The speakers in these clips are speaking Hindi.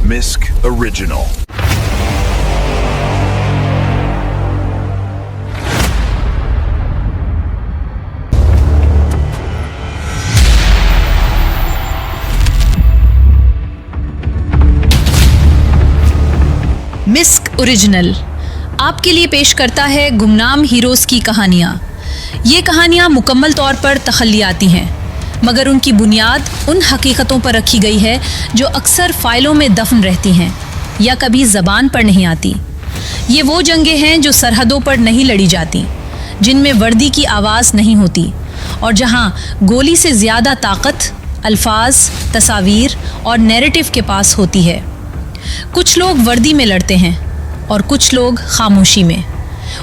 Misk Original. मिस्क ओरिजिनल आपके लिए पेश करता है गुमनाम हीरोज़ की कहानियाँ। ये कहानियाँ मुकम्मल तौर पर तख़ल्लियाती हैं, मगर उनकी बुनियाद उन हकीकतों पर रखी गई है जो अक्सर फ़ाइलों में दफन रहती हैं या कभी ज़बान पर नहीं आती। ये वो जंगें हैं जो सरहदों पर नहीं लड़ी जाती, जिनमें वर्दी की आवाज़ नहीं होती और जहाँ गोली से ज़्यादा ताकत अल्फाज, तस्वीर और नैरेटिव के पास होती है। कुछ लोग वर्दी में लड़ते हैं और कुछ लोग खामोशी में।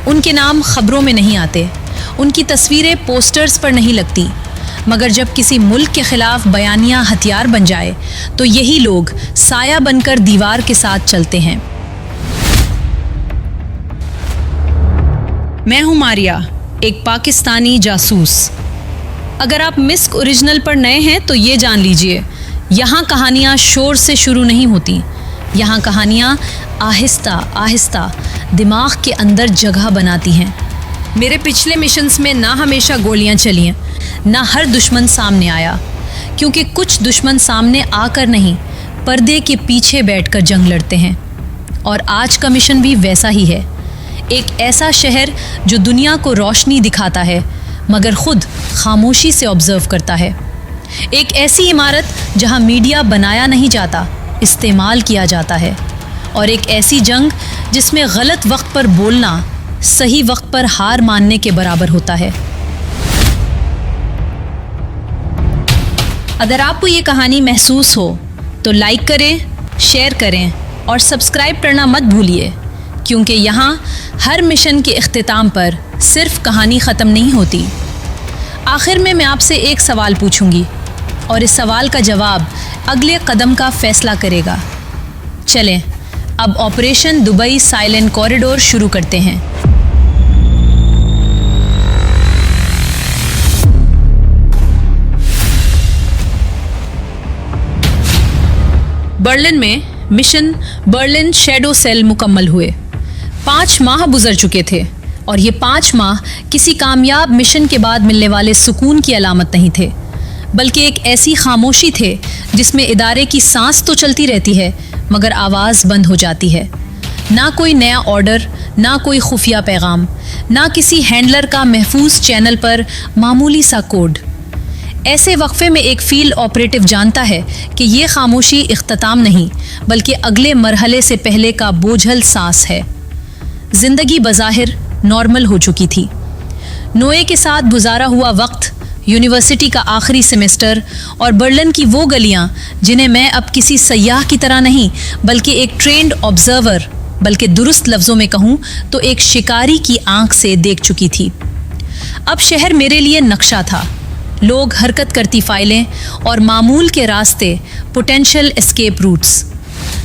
उनके नाम खबरों में नहीं आते, उनकी तस्वीरें पोस्टर्स पर नहीं लगती, मगर जब किसी मुल्क के खिलाफ बयानिया हथियार बन जाए तो यही लोग साया बनकर दीवार के साथ चलते हैं। मैं हूं मारिया, एक पाकिस्तानी जासूस। अगर आप मिस्क ओरिजिनल पर नए हैं तो ये जान लीजिए, यहाँ कहानियाँ शोर से शुरू नहीं होती। यहाँ कहानियाँ आहिस्ता आहिस्ता दिमाग के अंदर जगह बनाती हैं। मेरे पिछले मिशंस में ना हमेशा गोलियाँ चली हैं, ना हर दुश्मन सामने आया, क्योंकि कुछ दुश्मन सामने आकर नहीं, पर्दे के पीछे बैठकर जंग लड़ते हैं। और आज का मिशन भी वैसा ही है। एक ऐसा शहर जो दुनिया को रोशनी दिखाता है मगर खुद खामोशी से ऑब्जर्व करता है। एक ऐसी इमारत जहाँ मीडिया बनाया नहीं जाता, इस्तेमाल किया जाता है। और एक ऐसी जंग जिसमें गलत वक्त पर बोलना सही वक्त पर हार मानने के बराबर होता है। अगर आपको ये कहानी महसूस हो तो लाइक करें, शेयर करें और सब्सक्राइब करना मत भूलिए, क्योंकि यहाँ हर मिशन के इख्तिताम पर सिर्फ कहानी ख़त्म नहीं होती। आखिर में मैं आपसे एक सवाल पूछूंगी और इस सवाल का जवाब अगले कदम का फैसला करेगा। चलें अब ऑपरेशन दुबई साइलेंट कॉरिडोर शुरू करते हैं। बर्लिन में मिशन बर्लिन शैडो सेल मुकम्मल हुए। 5 माह गुजर चुके थे और ये 5 माह किसी कामयाब मिशन के बाद मिलने वाले सुकून की अलामत नहीं थे, बल्कि एक ऐसी खामोशी थे जिसमें इदारे की सांस तो चलती रहती है मगर आवाज़ बंद हो जाती है। ना कोई नया ऑर्डर, ना कोई खुफिया पैगाम, ना किसी हैंडलर का महफूज चैनल पर मामूली सा कोड। ऐसे वक्फे में एक फील्ड ऑपरेटिव जानता है कि ये खामोशी इख्तिताम नहीं बल्कि अगले मरहले से पहले का बोझल सांस है। जिंदगी बज़ाहिर नॉर्मल हो चुकी थी। नोए के साथ गुजारा हुआ वक्त, यूनिवर्सिटी का आखिरी सेमेस्टर और बर्लिन की वो गलियां जिन्हें मैं अब किसी सयाह की तरह नहीं बल्कि एक ट्रेंड ऑब्जर्वर, बल्कि दुरुस्त लफ्ज़ों में कहूँ तो एक शिकारी की आंख से देख चुकी थी। अब शहर मेरे लिए नक्शा था। लोग, हरकत करती फाइलें और मामूल के रास्ते, पोटेंशियल एस्केप रूट्स।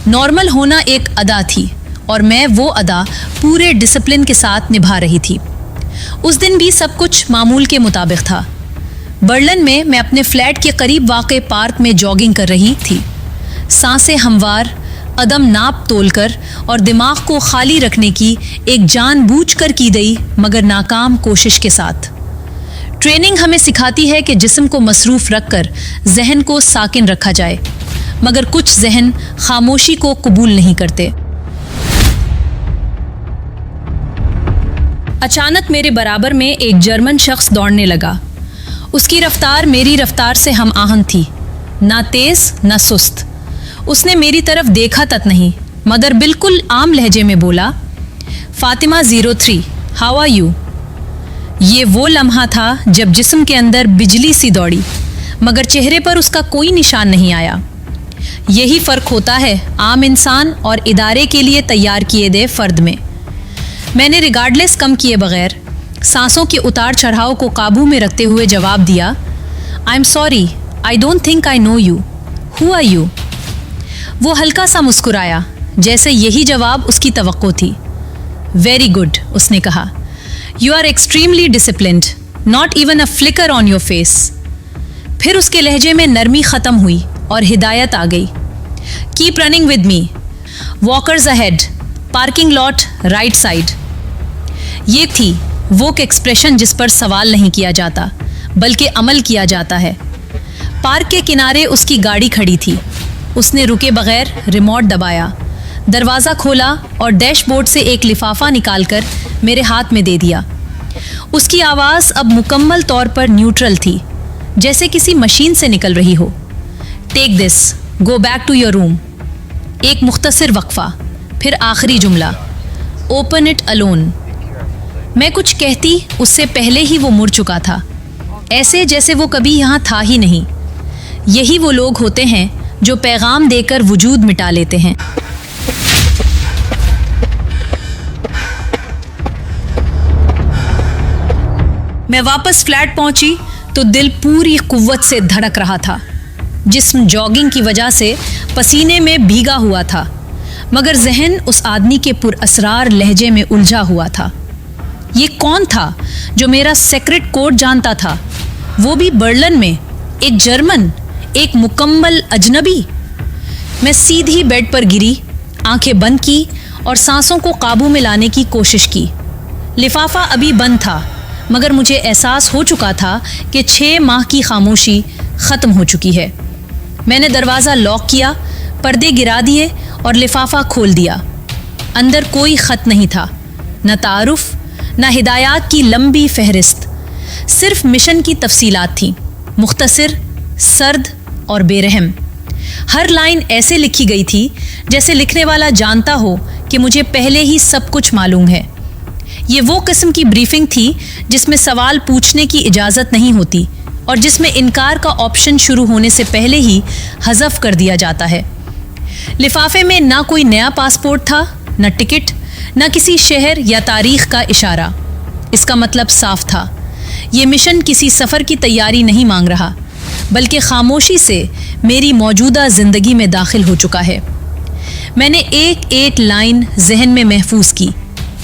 नॉर्मल होना एक अदा थी और मैं वो अदा पूरे डिसिप्लिन के साथ निभा रही थी। उस दिन भी सब कुछ मामूल के मुताबिक था। बर्लिन में मैं अपने फ्लैट के करीब वाक़े पार्क में जॉगिंग कर रही थी, सांसें हमवार, कदम नाप तोल कर और दिमाग को खाली रखने की एक जानबूझकर की गई मगर नाकाम कोशिश के साथ। ट्रेनिंग हमें सिखाती है कि जिस्म को मसरूफ़ रखकर जहन को साकिन रखा जाए, मगर कुछ जहन खामोशी को कबूल नहीं करते। अचानक मेरे बराबर में एक जर्मन शख्स दौड़ने लगा। उसकी रफ्तार मेरी रफ्तार से हम आहंग थी, ना तेज़ ना सुस्त। उसने मेरी तरफ देखा तक नहीं, मगर बिल्कुल आम लहजे में बोला, फातिमा 03, हाउ आर यू। ये वो लम्हा था जब जिस्म के अंदर बिजली सी दौड़ी, मगर चेहरे पर उसका कोई निशान नहीं आया। यही फ़र्क होता है आम इंसान और इदारे के लिए तैयार किए गए फ़र्द में। मैंने रिगार्डलेस कम किए बगैर सांसों के उतार चढ़ाव को काबू में रखते हुए जवाब दिया, I am sorry, I don't think I know you, who are you. वो हल्का सा मुस्कुराया, जैसे यही जवाब उसकी तवक्को थी। वेरी गुड, उसने कहा, you are extremely disciplined, not even a flicker on your face. फिर उसके लहजे में नरमी ख़त्म हुई और हिदायत आ गई। Keep running with me, walkers ahead, parking lot right side. ये थी वो एक्सप्रेशन जिस पर सवाल नहीं किया जाता बल्कि अमल किया जाता है। पार्क के किनारे उसकी गाड़ी खड़ी थी। उसने रुके बगैर रिमोट दबाया, दरवाज़ा खोला और डैशबोर्ड से एक लिफाफा निकालकर मेरे हाथ में दे दिया। उसकी आवाज़ अब मुकम्मल तौर पर न्यूट्रल थी, जैसे किसी मशीन से निकल रही हो। Take this, go back to your room. एक मुख्तसर वक्फा, फिर आखिरी जुमला, ओपन इट अलोन। मैं कुछ कहती उससे पहले ही वो मुड़ चुका था, ऐसे जैसे वो कभी यहाँ था ही नहीं। यही वो लोग होते हैं जो पैगाम देकर वजूद मिटा लेते हैं। मैं वापस फ्लैट पहुंची तो दिल पूरी कुव्वत से धड़क रहा था। जिस्म जॉगिंग की वजह से पसीने में भीगा हुआ था, मगर जहन उस आदमी के पुरअसरार लहजे में उलझा हुआ था। ये कौन था जो मेरा सीक्रेट कोड जानता था, वो भी बर्लिन में, एक जर्मन, एक मुकम्मल अजनबी। मैं सीधी बेड पर गिरी, आंखें बंद की और सांसों को काबू में लाने की कोशिश की। लिफाफा अभी बंद था, मगर मुझे एहसास हो चुका था कि 6 माह की खामोशी ख़त्म हो चुकी है। मैंने दरवाज़ा लॉक किया, पर्दे गिरा दिए और लिफाफा खोल दिया। अंदर कोई ख़त नहीं था, न तारुफ, न हिदायत की लंबी फहरिस्त। सिर्फ मिशन की तफसीलात थी, मुख्तसर, सर्द और बेरहम। हर लाइन ऐसे लिखी गई थी जैसे लिखने वाला जानता हो कि मुझे पहले ही सब कुछ मालूम है। ये वो किस्म की ब्रीफिंग थी जिसमें सवाल पूछने की इजाज़त नहीं होती और जिसमें इनकार का ऑप्शन शुरू होने से पहले ही हज़फ कर दिया जाता है। लिफाफे में ना कोई नया पासपोर्ट था, न टिकट, न किसी शहर या तारीख का इशारा। इसका मतलब साफ था, ये मिशन किसी सफ़र की तैयारी नहीं मांग रहा, बल्कि खामोशी से मेरी मौजूदा ज़िंदगी में दाखिल हो चुका है। मैंने एक एक लाइन जहन में महफूज की,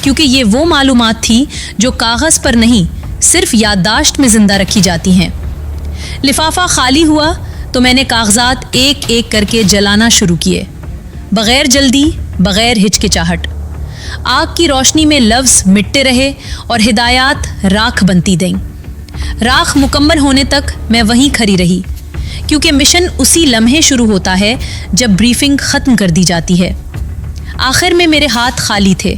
क्योंकि ये वो मालूमात थी जो कागज़ पर नहीं, सिर्फ याददाश्त में ज़िंदा रखी जाती हैं। लिफाफा खाली हुआ तो मैंने कागज़ात एक एक करके जलाना शुरू किए, बग़ैर जल्दी, बग़ैर हिचकिचाहट। आग की रोशनी में लफ्ज़ मिटते रहे और हिदायत राख बनती गईं। राख मुकम्मल होने तक मैं वहीं खड़ी रही, क्योंकि मिशन उसी लम्हे शुरू होता है जब ब्रीफिंग ख़त्म कर दी जाती है। आखिर में मेरे हाथ खाली थे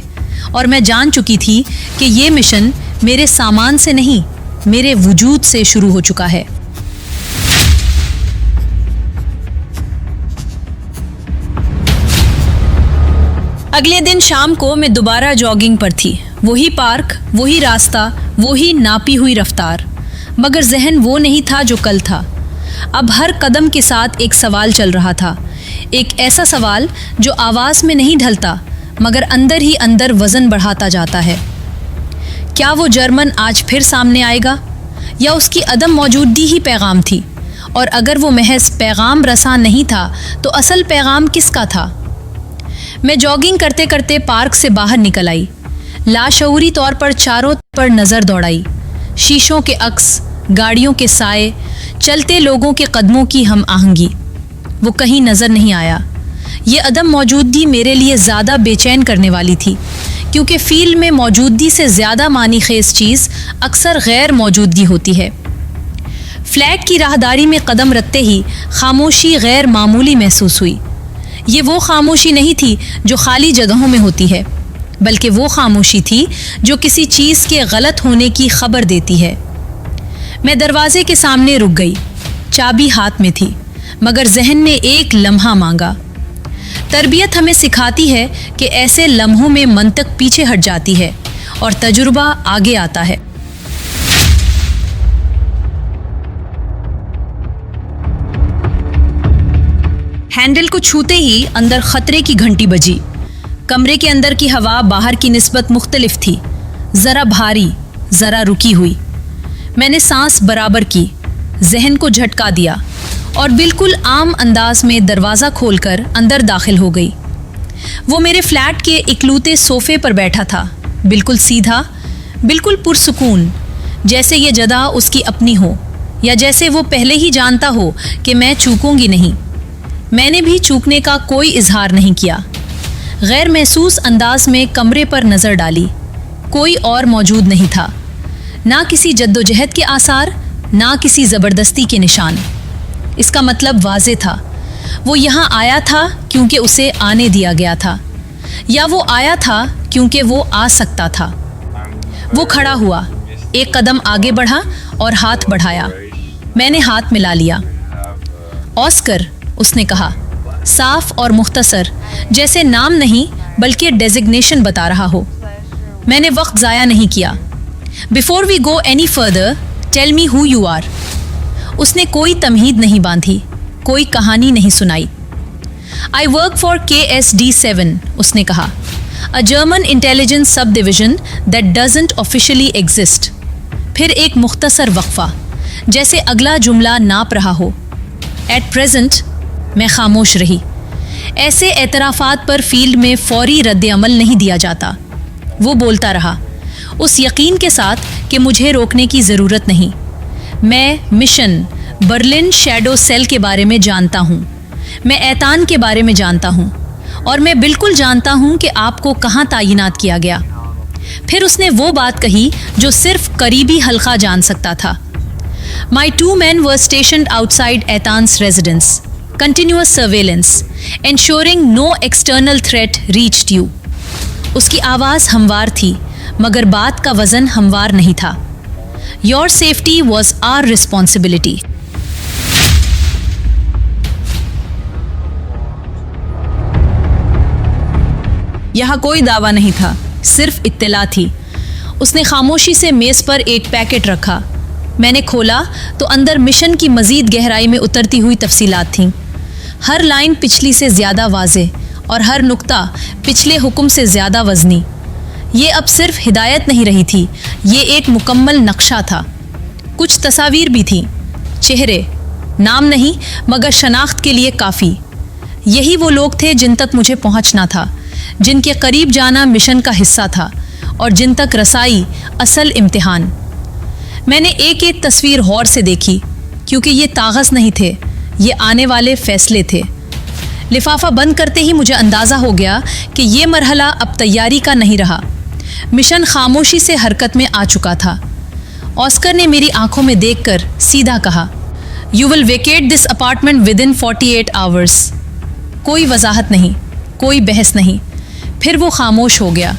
और मैं जान चुकी थी कि ये मिशन मेरे सामान से नहीं, मेरे वजूद से शुरू हो चुका है। अगले दिन शाम को मैं दोबारा जॉगिंग पर थी। वही पार्क, वही रास्ता, वही नापी हुई रफ्तार, मगर जहन वो नहीं था जो कल था। अब हर कदम के साथ एक सवाल चल रहा था, एक ऐसा सवाल जो आवाज़ में नहीं ढलता मगर अंदर ही अंदर वज़न बढ़ाता जाता है। क्या वो जर्मन आज फिर सामने आएगा, या उसकी अदम मौजूदगी ही पैगाम थी? और अगर वो महज पैगाम रसा नहीं था तो असल पैगाम किसका था? मैं जॉगिंग करते करते पार्क से बाहर निकल आई। लाशऊरी तौर पर चारों पर नज़र दौड़ाई। शीशों के अक्स, गाड़ियों के साए, चलते लोगों के कदमों की हम आहंगी, वो कहीं नज़र नहीं आया। ये अदम मौजूदगी मेरे लिए ज़्यादा बेचैन करने वाली थी, क्योंकि फील्ड में मौजूदगी से ज़्यादा मानी खेज चीज़ अक्सर गैर मौजूदगी होती है। फ्लैट की राहदारी में कदम रखते ही खामोशी गैर मामूली महसूस हुई। ये वो खामोशी नहीं थी जो खाली जगहों में होती है, बल्कि वो खामोशी थी जो किसी चीज़ के गलत होने की खबर देती है। मैं दरवाजे के सामने रुक गई। चाबी हाथ में थी, मगर जहन ने एक लम्हा मांगा। तरबियत हमें सिखाती है कि ऐसे लम्हों में मंतक पीछे हट जाती है और तजुर्बा आगे आता है। हैंडल को छूते ही अंदर खतरे की घंटी बजी। कमरे के अंदर की हवा बाहर की निस्बत मुख्तलिफ थी, ज़रा भारी, ज़रा रुकी हुई। मैंने सांस बराबर की, जहन को झटका दिया और बिल्कुल आम अंदाज में दरवाज़ा खोलकर अंदर दाखिल हो गई। वो मेरे फ्लैट के इकलौते सोफ़े पर बैठा था, बिल्कुल सीधा, बिल्कुल पुरसुकून, जैसे ये जगह उसकी अपनी हो, या जैसे वो पहले ही जानता हो कि मैं चूकूंगी नहीं। मैंने भी चूकने का कोई इजहार नहीं किया। गैर महसूस अंदाज में कमरे पर नजर डाली। कोई और मौजूद नहीं था, ना किसी जद्दोजहद के आसार, ना किसी ज़बरदस्ती के निशान। इसका मतलब वाज़े था, वो यहाँ आया था क्योंकि उसे आने दिया गया था, या वो आया था क्योंकि वो आ सकता था। वो खड़ा हुआ, एक कदम आगे बढ़ा और हाथ बढ़ाया। मैंने हाथ मिला लिया। ऑस्कर, उसने कहा, साफ और मुख्तसर, जैसे नाम नहीं बल्कि डेजिग्नेशन बता रहा हो। मैंने वक्त ज़ाया नहीं किया। Before we go any further, tell me who you are. उसने कोई तमहीद नहीं बांधी, कोई कहानी नहीं सुनाई। आई वर्क फॉर KSD-7, उसने कहा, a German intelligence sub division that doesn't officially exist. फिर एक मुख्तसर वक्फा, जैसे अगला जुमला नाप रहा हो। एट प्रेजेंट, मैं खामोश रही। ऐसे एतराफ़ात पर फील्ड में फौरी रद्द-ए-अमल नहीं दिया जाता। वो बोलता रहा, उस यकीन के साथ कि मुझे रोकने की ज़रूरत नहीं। मैं मिशन बर्लिन शैडो सेल के बारे में जानता हूँ, मैं ऐतान के बारे में जानता हूँ, और मैं बिल्कुल जानता हूँ कि आपको कहाँ तैनात किया गया। फिर उसने वो बात कही जो सिर्फ करीबी हल्का जान सकता था। My 2 men were stationed outside Aitan's residence. Continuous surveillance, ensuring no external threat reached you. उसकी आवाज़ हमवार थी, मगर बात का वज़न हमवार नहीं था। Your safety was our responsibility. यहाँ कोई दावा नहीं था, सिर्फ इत्तला थी। उसने खामोशी से मेज़ पर एक पैकेट रखा। मैंने खोला तो अंदर मिशन की मज़ीद गहराई में उतरती हुई तफसीलात थीं। हर लाइन पिछली से ज़्यादा वाज़े और हर नुक्ता पिछले हुक्म से ज़्यादा वज़नी। ये अब सिर्फ हिदायत नहीं रही थी, ये एक मुकम्मल नक्शा था। कुछ तस्वीर भी थीं, चेहरे, नाम नहीं मगर शनाख्त के लिए काफ़ी। यही वो लोग थे जिन तक मुझे पहुंचना था, जिनके करीब जाना मिशन का हिस्सा था और जिन तक रसाई असल इम्तिहान। मैंने एक एक तस्वीर गौर से देखी, क्योंकि ये कागज़ नहीं थे, ये आने वाले फ़ैसले थे। लिफाफा बंद करते ही मुझे अंदाज़ा हो गया कि ये मरहला अब तैयारी का नहीं रहा। मिशन खामोशी से हरकत में आ चुका था। ऑस्कर ने मेरी आंखों में देखकर सीधा कहा, you will vacate this apartment with in 48 hours. कोई वजाहत नहीं, कोई बहस नहीं। फिर वो खामोश हो गया।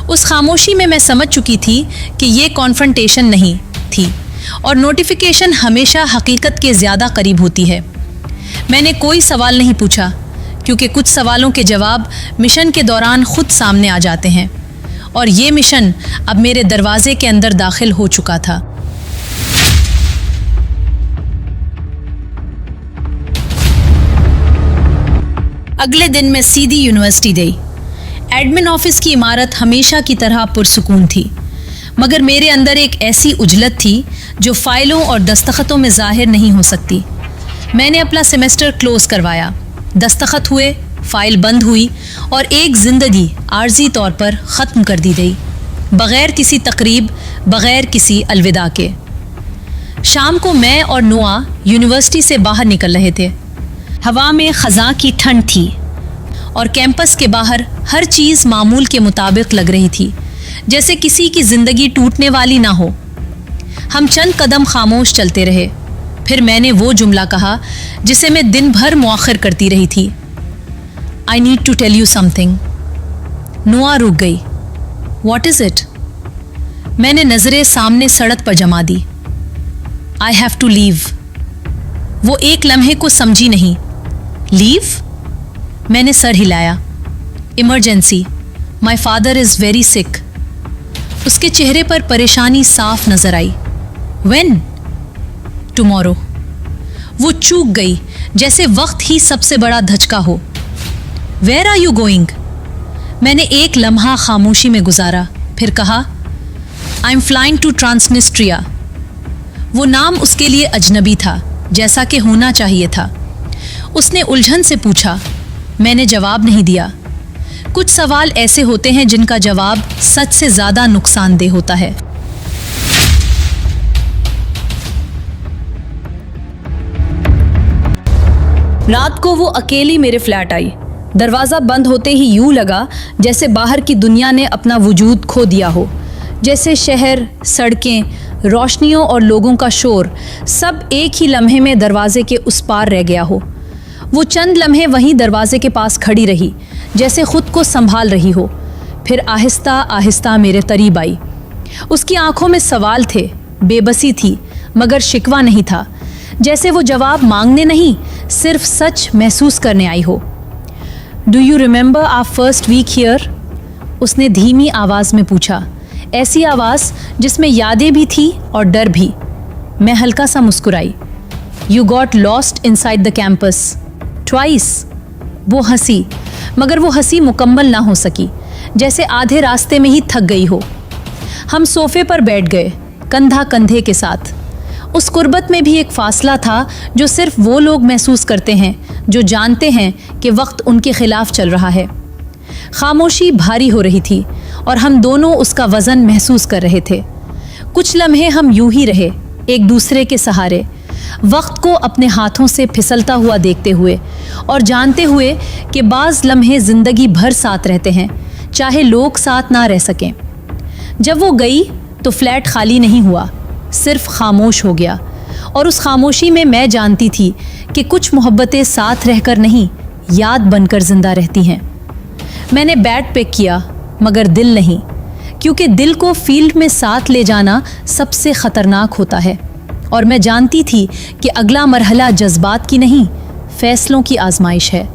उस खामोशी में मैं समझ चुकी थी कि ये कॉन्फ्रंटेशन नहीं थी, और नोटिफिकेशन हमेशा हकीकत के ज़्यादा करीब होती है। मैंने कोई सवाल नहीं पूछा, क्योंकि कुछ सवालों के जवाब मिशन के दौरान खुद सामने आ जाते हैं, और ये मिशन अब मेरे दरवाजे के अंदर दाखिल हो चुका था। अगले दिन मैं सीधी यूनिवर्सिटी गई। एडमिन ऑफिस की इमारत हमेशा की तरह पुरसुकून थी, मगर मेरे अंदर एक ऐसी उजलत थी जो फाइलों और दस्तखतों में जाहिर नहीं हो सकती। मैंने अपना सेमेस्टर क्लोज करवाया, दस्तखत हुए, फाइल बंद हुई और एक ज़िंदगी आर्जी तौर पर ख़त्म कर दी गई, बग़ैर किसी तकरीब, बग़ैर किसी अलविदा के। शाम को मैं और नोआ यूनिवर्सिटी से बाहर निकल रहे थे। हवा में ख़ज़ां की ठंड थी और कैंपस के बाहर हर चीज़ मामूल के मुताबिक लग रही थी, जैसे किसी की ज़िंदगी टूटने वाली ना हो। हम चंद कदम खामोश चलते रहे। फिर मैंने वो जुमला कहा जिसे मैं दिन भर मुआखिर करती रही थी, I need to tell you something. Noah रुक गई। What is it? मैंने नज़रें सामने सड़क पर जमा दी। I have to leave. वो एक लम्हे को समझी नहीं। लीव? मैंने सर हिलाया। Emergency, my father is very sick. उसके चेहरे पर परेशानी साफ नजर आई। व्हेन? टुमारो। वो चूक गई, जैसे वक्त ही सबसे बड़ा धचका हो। Where are you going? मैंने एक लम्हा खामोशी में गुजारा, फिर कहा, I am flying to Transnistria. वो नाम उसके लिए अजनबी था, जैसा कि होना चाहिए था। उसने उलझन से पूछा। मैंने जवाब नहीं दिया। कुछ सवाल ऐसे होते हैं जिनका जवाब सच से ज़्यादा नुकसानदेह होता है। रात को वो अकेली मेरे फ्लैट आई। दरवाज़ा बंद होते ही यूं लगा जैसे बाहर की दुनिया ने अपना वजूद खो दिया हो, जैसे शहर, सड़कें, रोशनियों और लोगों का शोर सब एक ही लम्हे में दरवाजे के उस पार रह गया हो। वो चंद लम्हे वहीं दरवाजे के पास खड़ी रही, जैसे खुद को संभाल रही हो, फिर आहिस्ता आहिस्ता मेरे करीब आई। उसकी आंखों में सवाल थे, बेबसी थी, मगर शिकवा नहीं था, जैसे वो जवाब मांगने नहीं, सिर्फ सच महसूस करने आई हो। Do you remember our first week here? उसने धीमी आवाज़ में पूछा, ऐसी आवाज़ जिसमें यादें भी थी और डर भी। मैं हल्का सा मुस्कुराई। You got lost inside the campus twice. वो हंसी, मगर वो हंसी मुकम्मल ना हो सकी, जैसे आधे रास्ते में ही थक गई हो। हम सोफे पर बैठ गए, कंधा कंधे के साथ। उस कुर्बत में भी एक फासला था जो सिर्फ वो लोग महसूस करते हैं जो जानते हैं कि वक्त उनके खिलाफ चल रहा है। खामोशी भारी हो रही थी और हम दोनों उसका वज़न महसूस कर रहे थे। कुछ लम्हे हम यूं ही रहे, एक दूसरे के सहारे, वक्त को अपने हाथों से फिसलता हुआ देखते हुए और जानते हुए कि बाज़ लम्हे ज़िंदगी भर साथ रहते हैं, चाहे लोग साथ ना रह सकें। जब वो गई तो फ्लैट खाली नहीं हुआ, सिर्फ खामोश हो गया। और उस खामोशी में मैं जानती थी कि कुछ मोहब्बतें साथ रहकर नहीं, याद बनकर जिंदा रहती हैं। मैंने बैट पिक किया, मगर दिल नहीं, क्योंकि दिल को फील्ड में साथ ले जाना सबसे ख़तरनाक होता है। और मैं जानती थी कि अगला मरहला जज्बात की नहीं, फैसलों की आजमाइश है।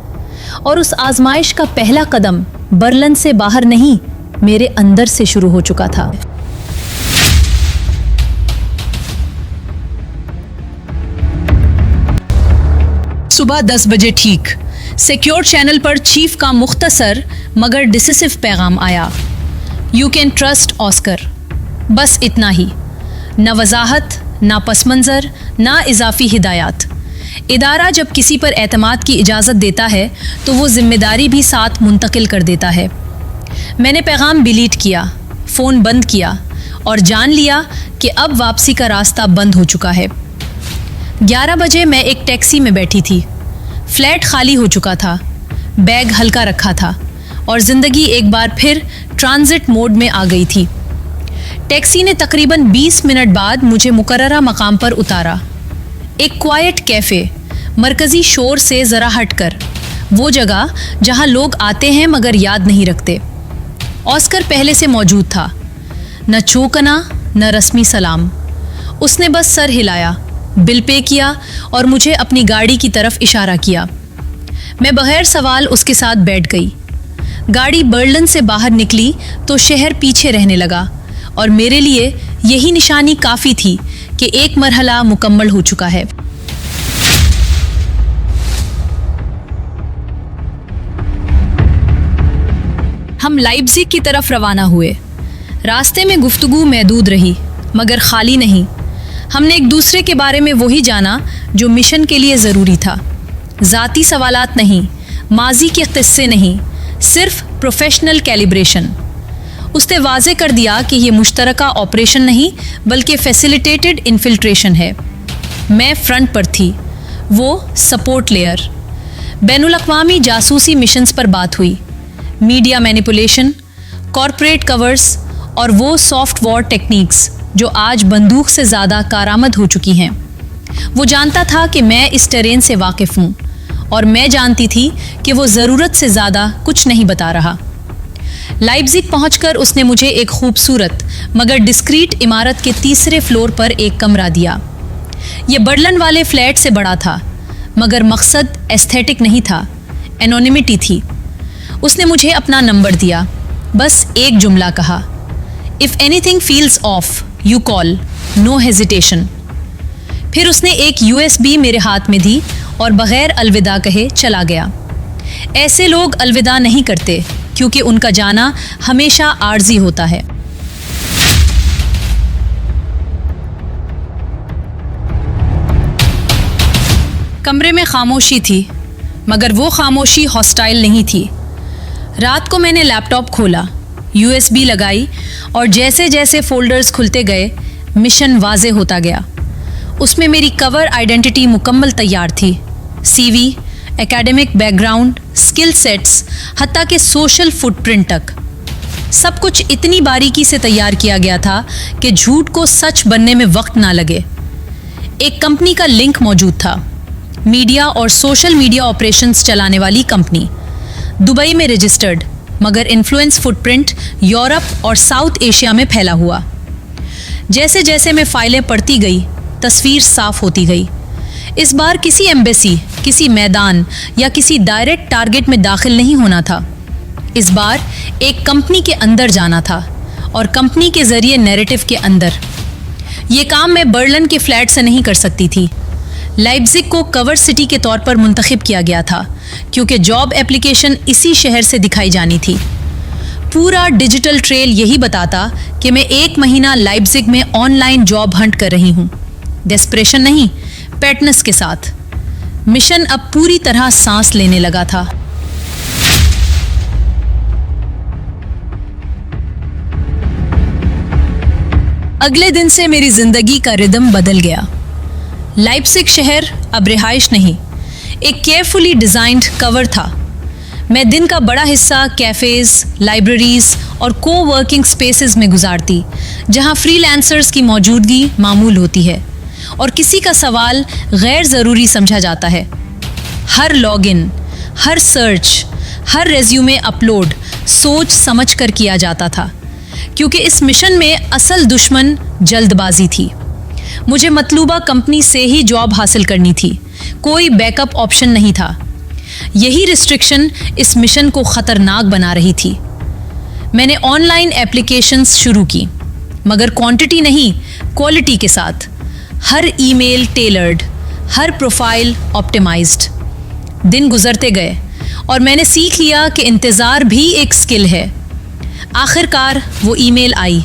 और उस आजमाइश का पहला कदम बर्लिन से बाहर नहीं, मेरे अंदर से शुरू हो चुका था। सुबह 10 बजे ठीक सिक्योर चैनल पर चीफ का मुख्तसर मगर डिसिसिव पैगाम आया, यू कैन ट्रस्ट ऑस्कर। बस इतना ही, न वजाहत, ना पस मंज़र, ना इजाफी हिदायत। इदारा जब किसी पर एतमाद की इजाज़त देता है तो वो जिम्मेदारी भी साथ मुंतकिल कर देता है। मैंने पैगाम डिलीट किया, फ़ोन बंद किया और जान लिया कि अब वापसी का रास्ता बंद हो चुका है। 11 बजे मैं एक टैक्सी में बैठी थी। फ्लैट खाली हो चुका था, बैग हल्का रखा था और ज़िंदगी एक बार फिर ट्रांजिट मोड में आ गई थी। टैक्सी ने तकरीबन 20 मिनट बाद मुझे मुकर्ररा मकाम पर उतारा। एक क्वाइट कैफ़े, मरकज़ी शोर से ज़रा हटकर, वो जगह जहाँ लोग आते हैं मगर याद नहीं रखते। ऑस्कर पहले से मौजूद था, न चौकना न रस्मी सलाम। उसने बस सर हिलाया, बिल पे किया और मुझे अपनी गाड़ी की तरफ इशारा किया। मैं बगैर सवाल उसके साथ बैठ गई। गाड़ी बर्लिन से बाहर निकली तो शहर पीछे रहने लगा और मेरे लिए यही निशानी काफ़ी थी कि एक मरहला मुकम्मल हो चुका है। हम लाइप्ज़िग की तरफ रवाना हुए। रास्ते में गुफ्तगू महदूद रही, मगर खाली नहीं। हमने एक दूसरे के बारे में वही जाना जो मिशन के लिए ज़रूरी था। ज़ाती सवालात नहीं, माजी के किस्से नहीं, सिर्फ प्रोफेशनल कैलिब्रेशन। उसने वाजे कर दिया कि ये मुश्तरका ऑपरेशन नहीं बल्कि फैसिलिटेटेड इन्फिल्ट्रेशन है। मैं फ्रंट पर थी, वो सपोर्ट लेयर। बैनुल-अक़वामी जासूसी मिशंस पर बात हुई, मीडिया मैनिपुलेशन, कॉरपोरेट कवर्स और वो सॉफ्ट वॉर टेक्निक्स जो आज बंदूक से ज़्यादा कारामद हो चुकी हैं। वो जानता था कि मैं इस टेरेन से वाकिफ़ हूँ और मैं जानती थी कि वो ज़रूरत से ज़्यादा कुछ नहीं बता रहा। लाइप्ज़िग पहुंचकर उसने मुझे एक खूबसूरत मगर डिस्क्रीट इमारत के तीसरे फ्लोर पर एक कमरा दिया। ये बर्लिन वाले फ्लैट से बड़ा था, मगर मकसद एस्थेटिक नहीं था, एनोनिमिटी थी। उसने मुझे अपना नंबर दिया, बस एक जुमला कहा, if anything feels off you call, no hesitation. फिर उसने एक USB मेरे हाथ में दी और बग़ैर अलविदा कहे चला गया। ऐसे लोग अलविदा नहीं करते क्योंकि उनका जाना हमेशा आर्जी होता है। कमरे में खामोशी थी, मगर वो खामोशी हॉस्टाइल नहीं थी। रात को मैंने लैपटॉप खोला, USB लगाई और जैसे जैसे फोल्डर्स खुलते गए मिशन वाज़े होता गया। उसमें मेरी कवर आइडेंटिटी मुकम्मल तैयार थी, CV, academic background, skill sets, हत्ता के सोशल फुटप्रिंट तक। सब कुछ इतनी बारीकी से तैयार किया गया था कि झूठ को सच बनने में वक्त ना लगे। एक कंपनी का लिंक मौजूद था, मीडिया और सोशल मीडिया ऑपरेशंस चलाने वाली कंपनी, दुबई में रजिस्टर्ड, मगर इन्फ्लुएंस फुटप्रिंट यूरोप और साउथ एशिया में फैला हुआ। जैसे जैसे मैं फाइलें पढ़ती गई, तस्वीर साफ होती गई। इस बार किसी एम्बेसी, किसी मैदान या किसी डायरेक्ट टारगेट में दाखिल नहीं होना था। इस बार एक कंपनी के अंदर जाना था और कंपनी के जरिए नैरेटिव के अंदर। ये काम मैं बर्लिन के फ्लैट से नहीं कर सकती थी। लाइप्जिग को कवर सिटी के तौर पर मुंतखब किया गया था क्योंकि जॉब एप्लीकेशन इसी शहर से दिखाई जानी थी। पूरा डिजिटल ट्रेल यही बताता कि मैं 1 महीना लाइप्जिग में ऑनलाइन जॉब हंट कर रही हूँ। डेस्परेशन नहीं, पैटनेस के साथ। मिशन अब पूरी तरह सांस लेने लगा था। अगले दिन से मेरी जिंदगी का रिदम बदल गया। लाइप्जिग शहर अब रिहाइश नहीं, एक केयरफुली डिजाइंड कवर था। मैं दिन का बड़ा हिस्सा कैफेज, लाइब्रेरीज और को-वर्किंग स्पेसेस में गुजारती, जहां फ्रीलांसर्स की मौजूदगी मामूल होती है और किसी का सवाल गैर ज़रूरी समझा जाता है। हर लॉगिन, हर सर्च, हर रेज्यूमे अपलोड सोच समझ कर किया जाता था, क्योंकि इस मिशन में असल दुश्मन जल्दबाजी थी। मुझे मतलूबा कंपनी से ही जॉब हासिल करनी थी, कोई बैकअप ऑप्शन नहीं था। यही रिस्ट्रिक्शन इस मिशन को खतरनाक बना रही थी। मैंने ऑनलाइन एप्लीकेशंस शुरू की, मगर क्वांटिटी नहीं, क्वालिटी के साथ। हर ईमेल टेलर्ड, हर प्रोफाइल ऑप्टिमाइज्ड। दिन गुजरते गए और मैंने सीख लिया कि इंतज़ार भी एक स्किल है। आखिरकार वो ईमेल आई।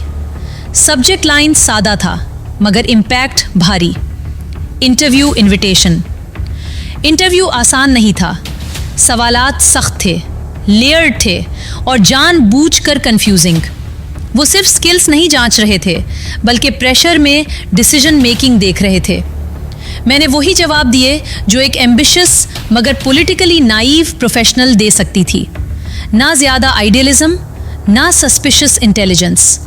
सब्जेक्ट लाइन सादा था, मगर इम्पैक्ट भारी। Interview invitation. इंटरव्यू आसान नहीं था। सवालात सख्त थे, लेयर्ड थे और जानबूझकर कंफ्यूजिंग। वो सिर्फ स्किल्स नहीं जांच रहे थे, बल्कि प्रेशर में डिसीजन मेकिंग देख रहे थे। मैंने वही जवाब दिए जो एक एम्बिशियस मगर पॉलिटिकली नाइव प्रोफेशनल दे सकती थी। ना ज़्यादा आइडियलिज्म, ना सस्पिशियस इंटेलिजेंस।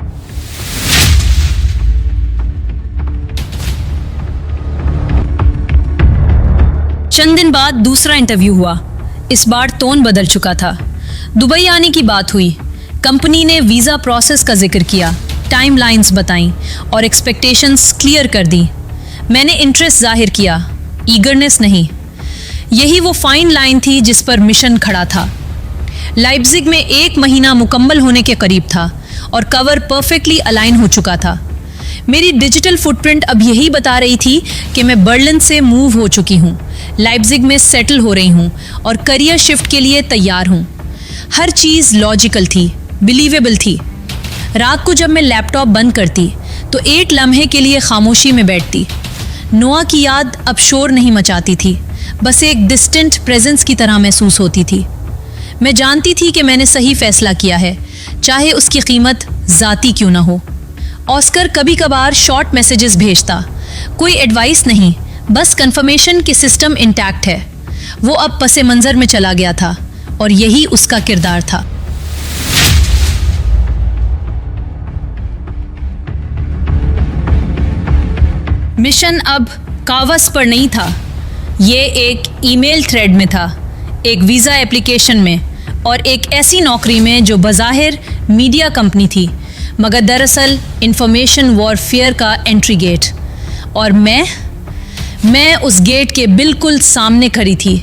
चंद दिन बाद दूसरा इंटरव्यू हुआ। इस बार टोन बदल चुका था। दुबई आने की बात हुई। कंपनी ने वीज़ा प्रोसेस का जिक्र किया, टाइमलाइंस बताईं और एक्सपेक्टेशंस क्लियर कर दी। मैंने इंटरेस्ट जाहिर किया, ईगरनेस नहीं। यही वो फाइन लाइन थी जिस पर मिशन खड़ा था। लाइप्जिग में 1 महीना मुकम्मल होने के करीब था और कवर परफेक्टली अलाइन हो चुका था। मेरी डिजिटल फुटप्रिंट अब यही बता रही थी कि मैं बर्लिन से मूव हो चुकी हूँ, लाइप्जिग में सेटल हो रही हूँ और करियर शिफ्ट के लिए तैयार हूँ। हर चीज़ लॉजिकल थी, बिलीवेबल थी। रात को जब मैं लैपटॉप बंद करती तो एक लम्हे के लिए खामोशी में बैठती। नोआ की याद अब शोर नहीं मचाती थी, बस एक डिस्टेंट प्रेजेंस की तरह महसूस होती थी। मैं जानती थी कि मैंने सही फैसला किया है, चाहे उसकी कीमत ज़ाती क्यों ना हो। ऑस्कर कभी कभार शॉर्ट मैसेजेस भेजता, कोई एडवाइस नहीं, बस कंफर्मेशन कि सिस्टम इंटैक्ट है। वो अब पसे मंजर में चला गया था और यही उसका किरदार था। मिशन अब कागज़ पर नहीं था, ये एक ईमेल थ्रेड में था, एक वीज़ा एप्लीकेशन में और एक ऐसी नौकरी में जो बज़ाहिर मीडिया कंपनी थी, मगर दरअसल इंफॉर्मेशन वॉरफेयर का एंट्री गेट। और मैं उस गेट के बिल्कुल सामने खड़ी थी,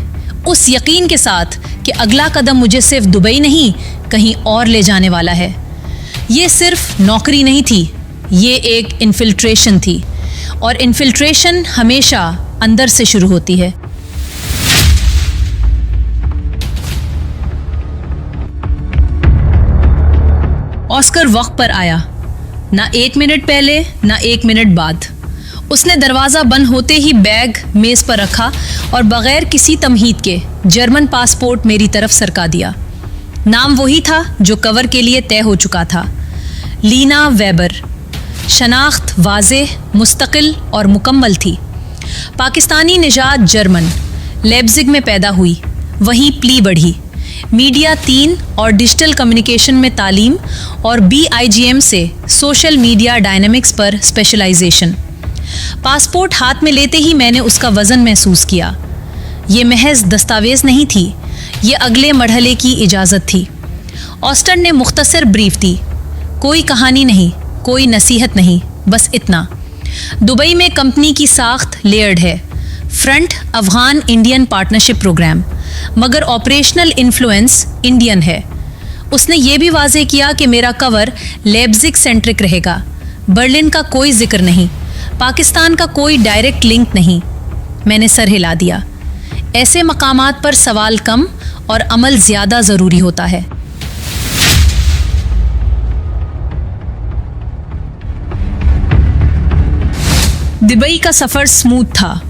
उस यकीन के साथ कि अगला कदम मुझे सिर्फ दुबई नहीं, कहीं और ले जाने वाला है। ये सिर्फ नौकरी नहीं थी, ये एक इन्फिल्ट्रेशन थी, और इन्फिल्ट्रेशन हमेशा अंदर से शुरू होती है। ऑस्कर वक्त पर आया, ना 1 मिनट पहले ना 1 मिनट बाद। उसने दरवाज़ा बंद होते ही बैग मेज़ पर रखा और बगैर किसी तमहीद के जर्मन पासपोर्ट मेरी तरफ सरका दिया। नाम वही था जो कवर के लिए तय हो चुका था, लीना वेबर। शनाख्त वाज़ेह, मुस्तकिल और मुकम्मल थी। पाकिस्तानी निजात जर्मन, लेप्जिग में पैदा हुई, वहीं प्ली बढ़ी। मीडिया 3 और डिजिटल कम्युनिकेशन में तालीम और BIGM से सोशल मीडिया डायनामिक्स पर स्पेशलाइजेशन। पासपोर्ट हाथ में लेते ही मैंने उसका वजन महसूस किया। ये महज दस्तावेज नहीं थी, ये अगले मरहले की इजाज़त थी। ऑस्टन ने मुख्तसर ब्रीफ दी, कोई कहानी नहीं, कोई नसीहत नहीं, बस इतना। दुबई में कंपनी की साख्त लेयर्ड है। Front Afghan Indian partnership program, मगर ऑपरेशनल इन्फ्लुएंस इंडियन है। उसने ये भी वाजे किया कि मेरा कवर लेब्जिग सेंट्रिक रहेगा। बर्लिन का कोई जिक्र नहीं, पाकिस्तान का कोई डायरेक्ट लिंक नहीं। मैंने सर हिला दिया। ऐसे मकामात पर सवाल कम और अमल ज़्यादा ज़रूरी होता है। दुबई का सफ़र स्मूथ था।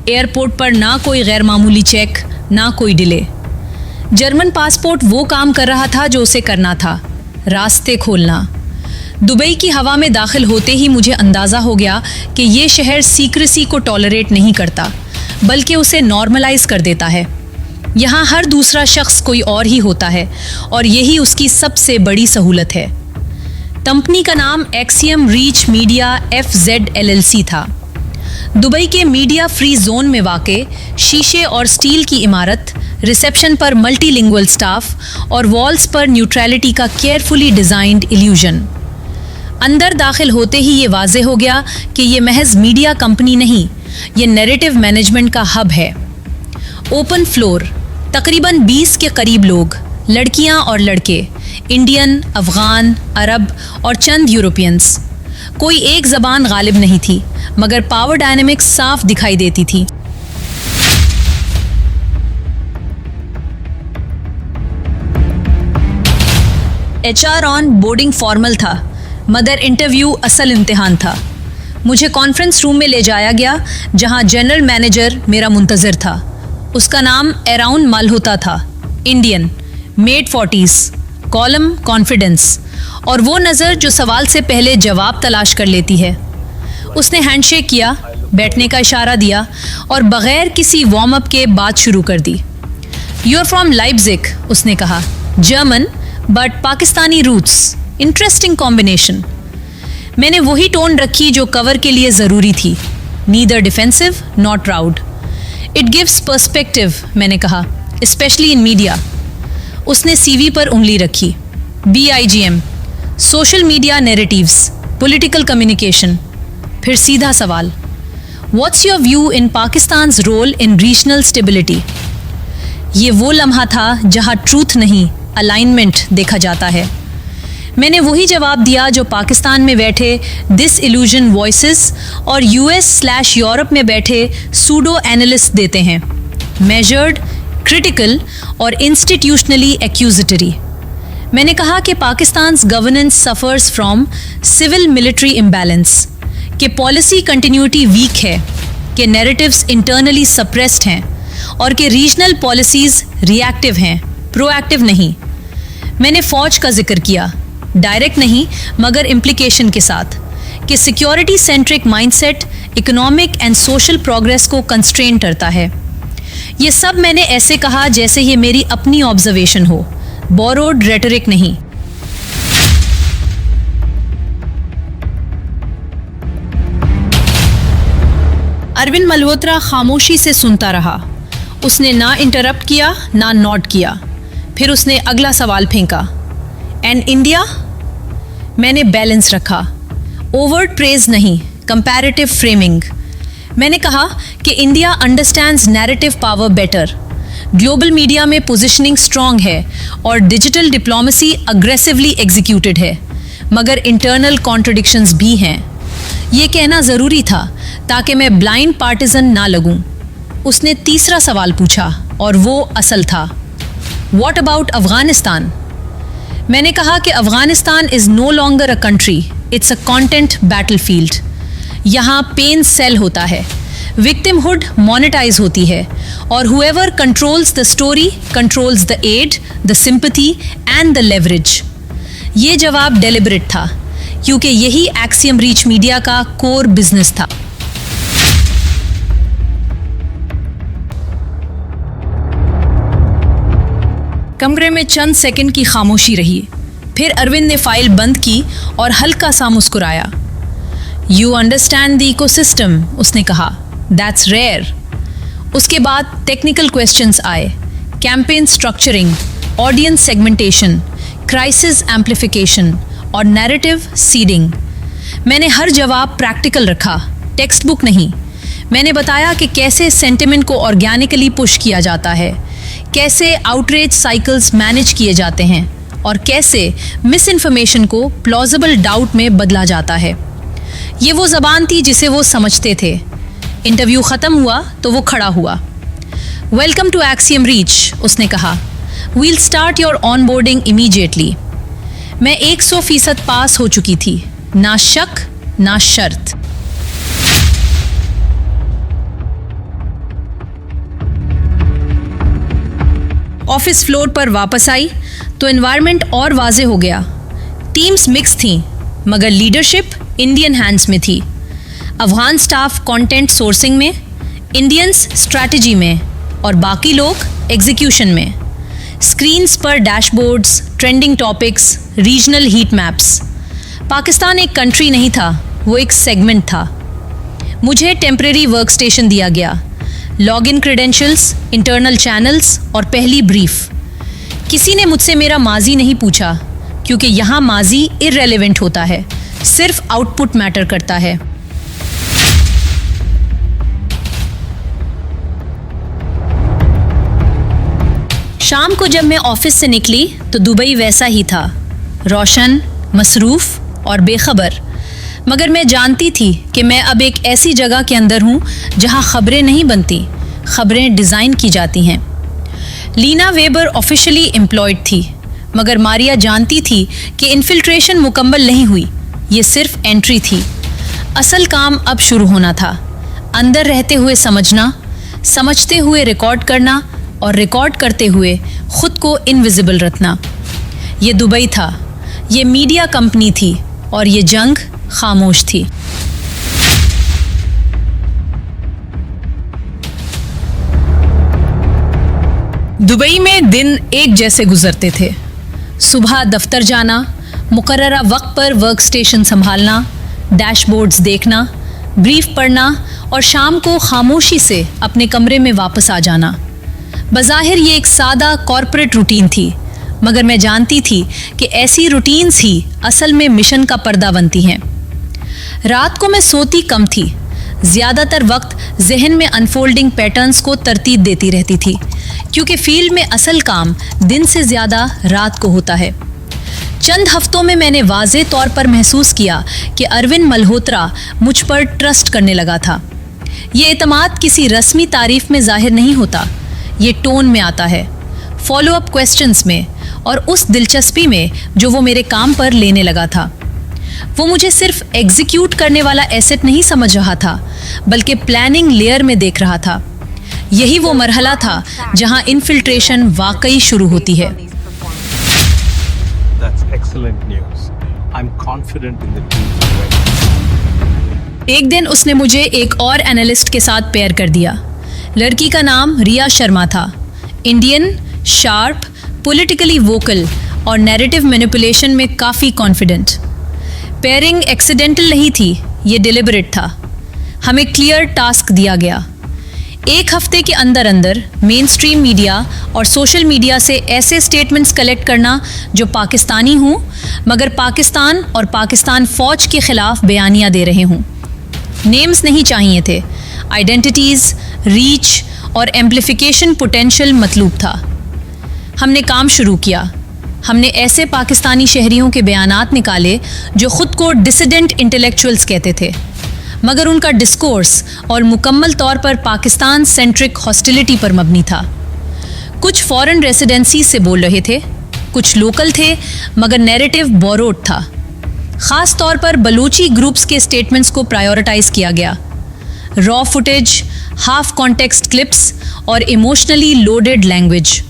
एयरपोर्ट पर ना कोई गैर मामूली चेक, ना कोई डिले। जर्मन पासपोर्ट वो काम कर रहा था जो उसे करना था, रास्ते खोलना। दुबई की हवा में दाखिल होते ही मुझे अंदाज़ा हो गया कि ये शहर सीक्रेसी को टॉलरेट नहीं करता, बल्कि उसे नॉर्मलाइज कर देता है। यहाँ हर दूसरा शख्स कोई और ही होता है और यही उसकी सबसे बड़ी सहूलत है। कंपनी का नाम axiom Reach media FZ LLC था। दुबई के मीडिया फ्री जोन में वाक़े शीशे और स्टील की इमारत, रिसेप्शन पर मल्टीलिंगुअल स्टाफ और वॉल्स पर न्यूट्रलिटी का केयरफुली डिज़ाइंड इल्यूजन। अंदर दाखिल होते ही ये वाजे हो गया कि ये महज मीडिया कंपनी नहीं, ये नैरेटिव मैनेजमेंट का हब है। ओपन फ्लोर, तकरीबन 20 के करीब लोग, लड़कियां और लड़के, इंडियन, अफगान, अरब और चंद यूरोपियंस। कोई एक ज़बान गालिब नहीं थी, मगर पावर डायनेमिक्स साफ दिखाई देती थी। HR ऑन बोर्डिंग फॉर्मल था, मगर इंटरव्यू असल इम्तिहान था। मुझे कॉन्फ्रेंस रूम में ले जाया गया जहां जनरल मैनेजर मेरा मुंतज़िर था। उसका नाम अराउंड मल्होत्रा था, Indian, made 40s, column confidence और वो नज़र जो सवाल से पहले जवाब तलाश कर लेती है। उसने हैंडशेक किया, बैठने का इशारा दिया और बग़ैर किसी वार्म अप के बात शुरू कर दी। यू आर फ्रॉम लाइप्ज़िग, उसने कहा। German but Pakistani roots, interesting combination. मैंने वही टोन रखी जो कवर के लिए ज़रूरी थी, neither defensive not proud. It gives perspective, मैंने कहा, स्पेशली इन मीडिया। उसने CV पर उंगली रखी। BIGM, social media narratives, political communication. फिर सीधा सवाल, what's your view in Pakistan's role in regional stability. ये वो लम्हा था जहाँ ट्रूथ नहीं, अलाइनमेंट देखा जाता है। मैंने वही जवाब दिया जो पाकिस्तान में बैठे डिसइल्यूजन वॉइसेस और US/यूरोप में बैठे सूडो एनालिस्ट देते हैं, मेजर्ड, क्रिटिकल और इंस्टीट्यूशनली एक्यूजिटरी। मैंने कहा कि Pakistan's governance suffers from civil military imbalance, कि पॉलिसी कंटिन्यूटी वीक है, कि नैरेटिव्स इंटरनली सप्रेस्ड हैं और कि रीजनल पॉलिसीज़ रिएक्टिव हैं, प्रोएक्टिव नहीं। मैंने फ़ौज का जिक्र किया, डायरेक्ट नहीं मगर इम्प्लिकेशन के साथ, कि security centric mindset economic and social progress को कंस्ट्रेन करता है। ये सब मैंने ऐसे कहा जैसे ये मेरी अपनी ऑब्जर्वेशन हो, बोरोड रेटरिक नहीं। अरविंद मल्होत्रा खामोशी से सुनता रहा। उसने ना इंटरप्ट किया ना नॉट किया। फिर उसने अगला सवाल फेंका, एंड इंडिया। मैंने बैलेंस रखा, ओवर्ट प्रेज नहीं, कंपैरेटिव फ्रेमिंग। मैंने कहा कि India understands narrative power better, global media में पोजीशनिंग स्ट्रॉन्ग है और डिजिटल डिप्लोमेसी अग्रेसिवली एग्जीक्यूटेड है, मगर इंटरनल कॉन्ट्रडिक्शंस भी हैं। ये कहना ज़रूरी था ताकि मैं ब्लाइंड पार्टिजन ना लगूं। उसने तीसरा सवाल पूछा और वो असल था, व्हाट अबाउट अफगानिस्तान। मैंने कहा कि Afghanistan is no longer a country, it's a content battlefield. यहाँ पेन सेल होता है, विक्टिमहुड मोनेटाइज होती है और whoever controls the story controls the aid, the sympathy and the leverage. ये जवाब डेलिबरेट था क्योंकि यही एक्सियम रीच मीडिया का कोर बिजनेस था। कमरे में चंद सेकंड की खामोशी रही। फिर अरविंद ने फाइल बंद की और हल्का सा मुस्कुराया। यू अंडरस्टैंड द इकोसिस्टम, उसने कहा। That's rare. उसके बाद टेक्निकल क्वेश्चंस आए। Campaign structuring, audience segmentation, crisis amplification और नैरेटिव सीडिंग। मैंने हर जवाब प्रैक्टिकल रखा, टेक्स्ट बुक नहीं। मैंने बताया कि कैसे सेंटिमेंट को ऑर्गेनिकली पुश किया जाता है, कैसे आउटरीच साइकिल्स मैनेज किए जाते हैं और कैसे मिस इन्फॉर्मेशन को प्लॉजिबल डाउट में बदला जाता है। ये वो ज़बान थी जिसे वो समझते थे। इंटरव्यू ख़त्म हुआ तो वो खड़ा हुआ। वेलकम टू एक्सियम रीच, उसने कहा। We'll start your onboarding immediately. मैं 100% पास हो चुकी थी, ना शक ना शर्त। ऑफिस फ्लोर पर वापस आई तो एनवायरनमेंट और वाजे हो गया। टीम्स मिक्स थीं, मगर लीडरशिप इंडियन हैंड्स में थी। अफगान स्टाफ कंटेंट सोर्सिंग में, इंडियंस स्ट्रैटेजी में और बाकी लोग एग्जीक्यूशन में। स्क्रीन्स पर dashboards, trending topics, regional heat maps. Pakistan एक कंट्री नहीं था, वो एक सेगमेंट था। मुझे टेम्परेरी वर्क स्टेशन दिया गया, लॉगिन क्रेडेंशियल्स, इंटरनल चैनल्स और पहली ब्रीफ। किसी ने मुझसे मेरा माजी नहीं पूछा, क्योंकि यहाँ माजी इररेलेवेंट होता है, सिर्फ आउटपुट मैटर करता है। शाम को जब मैं ऑफिस से निकली तो दुबई वैसा ही था, रोशन, मसरूफ और बेखबर। मगर मैं जानती थी कि मैं अब एक ऐसी जगह के अंदर हूँ जहाँ खबरें नहीं बनती, खबरें डिज़ाइन की जाती हैं। लीना वेबर ऑफिशियली एम्प्लॉयड थी, मगर मारिया जानती थी कि इन्फिल्ट्रेशन मुकम्मल नहीं हुई, ये सिर्फ एंट्री थी। असल काम अब शुरू होना था। अंदर रहते हुए समझना, समझते हुए रिकॉर्ड करना और रिकॉर्ड करते हुए खुद को इनविजिबल रखना। ये दुबई था, ये मीडिया कंपनी थी और ये जंग खामोश थी। दुबई में दिन एक जैसे गुजरते थे। सुबह दफ्तर जाना, मुकर्ररा वक्त पर वर्क स्टेशन संभालना, डैशबोर्ड्स देखना, ब्रीफ पढ़ना और शाम को खामोशी से अपने कमरे में वापस आ जाना। बज़ाहिर ये एक सादा कॉर्पोरेट रूटीन थी, मगर मैं जानती थी कि ऐसी रूटीन्स ही असल में मिशन का पर्दा बनती हैं। रात को मैं सोती कम थी, ज़्यादातर वक्त जहन में अनफोल्डिंग पैटर्न्स को तरतीब देती रहती थी, क्योंकि फील्ड में असल काम दिन से ज़्यादा रात को होता है। चंद हफ्तों में मैंने वाज़े तौर पर महसूस किया कि अरविंद मल्होत्रा मुझ पर ट्रस्ट करने लगा था। ये एतमाद किसी रस्मी तारीफ में ज़ाहिर नहीं होता, ये टोन में आता है, फॉलो अप क्वेश्चंस में और उस दिलचस्पी में जो वो मेरे काम पर लेने लगा था। वो मुझे सिर्फ एग्जीक्यूट करने वाला एसेट नहीं समझ रहा था, बल्कि प्लानिंग लेयर में देख रहा था। यही वो मरहला था जहां इन्फिल्ट्रेशन वाकई शुरू होती है। एक दिन उसने मुझे एक और एनालिस्ट के साथ पेयर कर दिया। लड़की का नाम रिया शर्मा था। इंडियन, शार्प, पॉलिटिकली वोकल और नैरेटिव मैनिपुलेशन में काफ़ी कॉन्फिडेंट। पेयरिंग एक्सीडेंटल नहीं थी, ये डिलिबरेट था। हमें क्लियर टास्क दिया गया। एक हफ्ते के अंदर अंदर मेन स्ट्रीम मीडिया और सोशल मीडिया से ऐसे स्टेटमेंट्स कलेक्ट करना जो पाकिस्तानी हों, मगर पाकिस्तान और पाकिस्तान फ़ौज के ख़िलाफ़ बयानियाँ दे रहे हों। नेम्स नहीं चाहिए थे, आइडेंटिटीज़, रीच और एम्प्लीफिकेशन पोटेंशियल मतलूब था। हमने काम शुरू किया। हमने ऐसे पाकिस्तानी शहरियों के बयानात निकाले जो ख़ुद को डिसिडेंट इंटेलेक्चुअल्स कहते थे, मगर उनका डिस्कोर्स और मुकम्मल तौर पर पाकिस्तान सेंट्रिक हॉस्टिलिटी पर मबनी था। कुछ फॉरेन रेसिडेंसी से बोल रहे थे, कुछ लोकल थे, मगर नैरेटिव बोरोड था। ख़ास तौर पर बलूची ग्रुप्स के स्टेटमेंट्स को प्रायोरिटाइज किया गया। Raw footage, half context clips और इमोशनली लोडेड लैंग्वेज।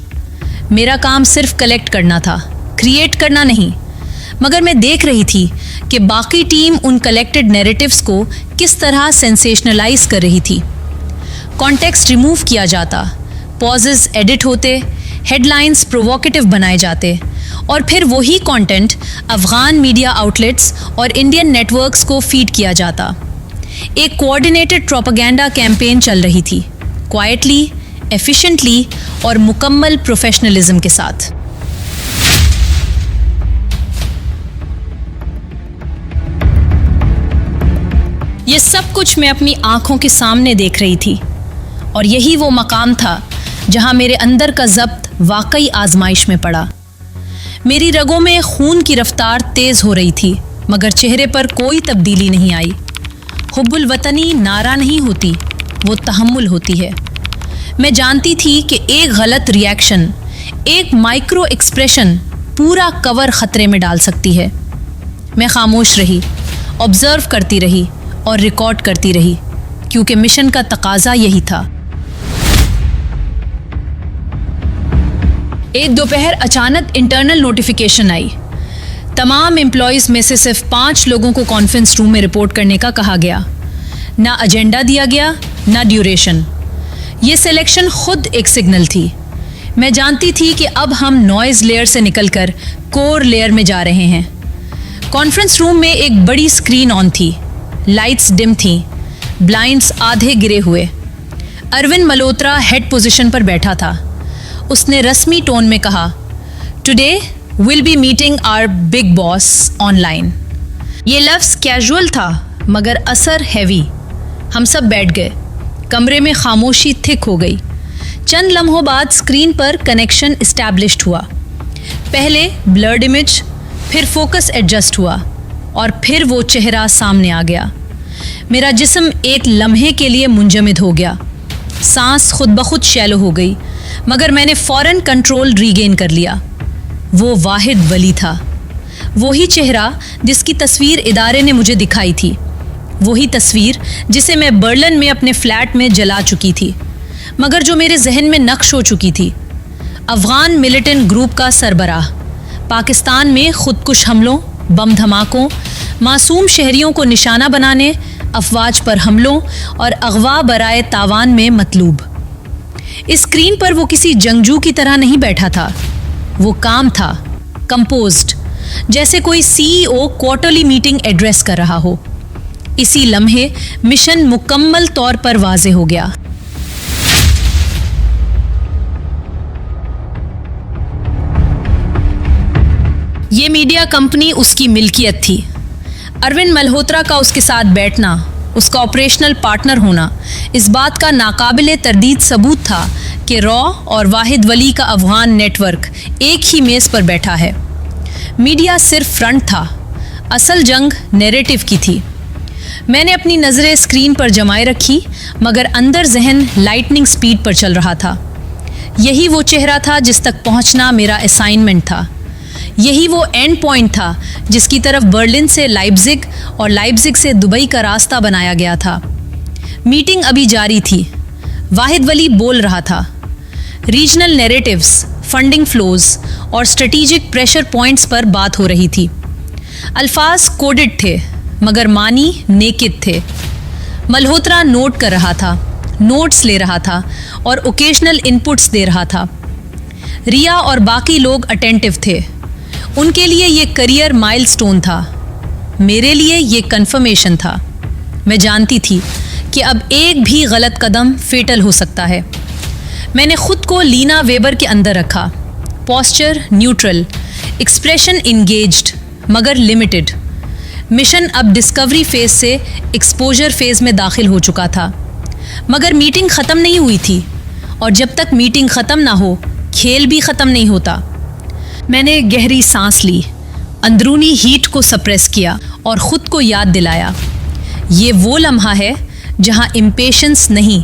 मेरा काम सिर्फ कलेक्ट करना था, क्रिएट करना नहीं। मगर मैं देख रही थी कि बाकी टीम उन कलेक्टेड नैरेटिव्स को किस तरह सेंसेशनलाइज कर रही थी। कॉन्टेक्स्ट रिमूव किया जाता, पॉजेस एडिट होते, हेडलाइंस प्रोवोकेटिव बनाए जाते और फिर वही कंटेंट अफगान मीडिया आउटलेट्स और इंडियन नेटवर्क्स को फीड किया जाता। एक कोऑर्डिनेटेड प्रोपेगेंडा कैंपेन चल रही थी, क्वाइटली, एफिशिएंटली और मुकम्मल प्रोफेशनलिज्म के साथ। ये सब कुछ मैं अपनी आंखों के सामने देख रही थी और यही वो मकाम था जहां मेरे अंदर का ज़ब्त वाकई आजमाइश में पड़ा। मेरी रगों में खून की रफ्तार तेज हो रही थी, मगर चेहरे पर कोई तब्दीली नहीं आई। हुब्बुल वतनी नारा नहीं होती, वो तहम्मुल होती है। मैं जानती थी कि एक गलत रिएक्शन, एक माइक्रो एक्सप्रेशन पूरा कवर खतरे में डाल सकती है। मैं खामोश रही, ऑब्जर्व करती रही और रिकॉर्ड करती रही, क्योंकि मिशन का तकाजा यही था। एक दोपहर अचानक इंटरनल नोटिफिकेशन आई। तमाम एम्प्लॉयज़ में से सिर्फ 5 लोगों को कॉन्फ्रेंस रूम में रिपोर्ट करने का कहा गया। ना एजेंडा दिया गया, ना ड्यूरेशन। ये सिलेक्शन खुद एक सिग्नल थी। मैं जानती थी कि अब हम नॉइज़ लेयर से निकलकर कोर लेयर में जा रहे हैं। कॉन्फ्रेंस रूम में एक बड़ी स्क्रीन ऑन थी, लाइट्स डिम थीं, ब्लाइंड्स आधे गिरे हुए। अरविंद मल्होत्रा हेड पोजीशन पर बैठा था। उसने रस्मी टोन में कहा, today will be meeting our big boss online. ये लफ्ज़ कैजुअल था मगर असर हैवी। हम सब बैठ गए। कमरे में खामोशी थिक हो गई। चंद लम्हों बाद स्क्रीन पर कनेक्शन इस्टेब्लिश्ड हुआ। पहले ब्लर्ड इमेज, फिर फोकस एडजस्ट हुआ और फिर वो चेहरा सामने आ गया। मेरा जिस्म एक लम्हे के लिए मुंजमद हो गया। सांस खुद ब खुद शैलो हो गई, मगर मैंने फ़ौरन कंट्रोल रीगेन कर लिया। वो वाहिद वली था, वही चेहरा जिसकी तस्वीर इदारे ने मुझे दिखाई थी, वही तस्वीर जिसे मैं बर्लिन में अपने फ्लैट में जला चुकी थी, मगर जो मेरे जहन में नक्श हो चुकी थी। अफ़गान मिलिटेंट ग्रुप का सरबराह, पाकिस्तान में खुदकुश हमलों, बम धमाकों, मासूम शहरियों को निशाना बनाने, अफवाज पर हमलों और अगवा बराए तावान में मतलूब। इस स्क्रीन पर वो किसी जंगजू की तरह नहीं बैठा था। वो काम था, कंपोज्ड, जैसे कोई सीईओ क्वार्टरली मीटिंग एड्रेस कर रहा हो। इसी लम्हे मिशन मुकम्मल तौर पर वाज़े हो गया। ये मीडिया कंपनी उसकी मिल्कियत थी। अरविंद मल्होत्रा का उसके साथ बैठना, उसका ऑपरेशनल पार्टनर होना, इस बात का नाकाबिले तरदीद सबूत था कि रॉ और वाहिद वली का अफगान नेटवर्क एक ही मेज़ पर बैठा है। मीडिया सिर्फ फ्रंट था, असल जंग नैरेटिव की थी। मैंने अपनी नज़रें स्क्रीन पर जमाए रखी, मगर अंदर जहन लाइटनिंग स्पीड पर चल रहा था। यही वो चेहरा था जिस तक पहुंचना मेरा असाइनमेंट था। यही वो एंड पॉइंट था जिसकी तरफ बर्लिन से लाइप्जिग और लाइप्जिग से दुबई का रास्ता बनाया गया था। मीटिंग अभी जारी थी। वाहिद वली बोल रहा था। रीजनल नैरेटिव्स, फंडिंग फ्लोज और स्ट्रेटेजिक प्रेशर पॉइंट्स पर बात हो रही थी। अल्फाज कोडेड थे मगर मानी नेकिड थे। मल्होत्रा नोट कर रहा था, नोट्स ले रहा था और ओकेजनल इनपुट्स दे रहा था। रिया और बाकी लोग अटेंटिव थे। उनके लिए ये करियर माइलस्टोन था, मेरे लिए ये कंफर्मेशन था। मैं जानती थी कि अब एक भी गलत कदम फेटल हो सकता है। मैंने खुद को लीना वेबर के अंदर रखा। पोस्चर न्यूट्रल, एक्सप्रेशन इंगेज्ड मगर लिमिटेड। मिशन अब डिस्कवरी फेज से एक्सपोजर फेज में दाखिल हो चुका था, मगर मीटिंग ख़त्म नहीं हुई थी और जब तक मीटिंग ख़त्म ना हो, खेल भी ख़त्म नहीं होता। मैंने गहरी सांस ली, अंदरूनी हीट को सप्रेस किया और ख़ुद को याद दिलाया, ये वो लम्हा है जहां इम्पेशंस नहीं,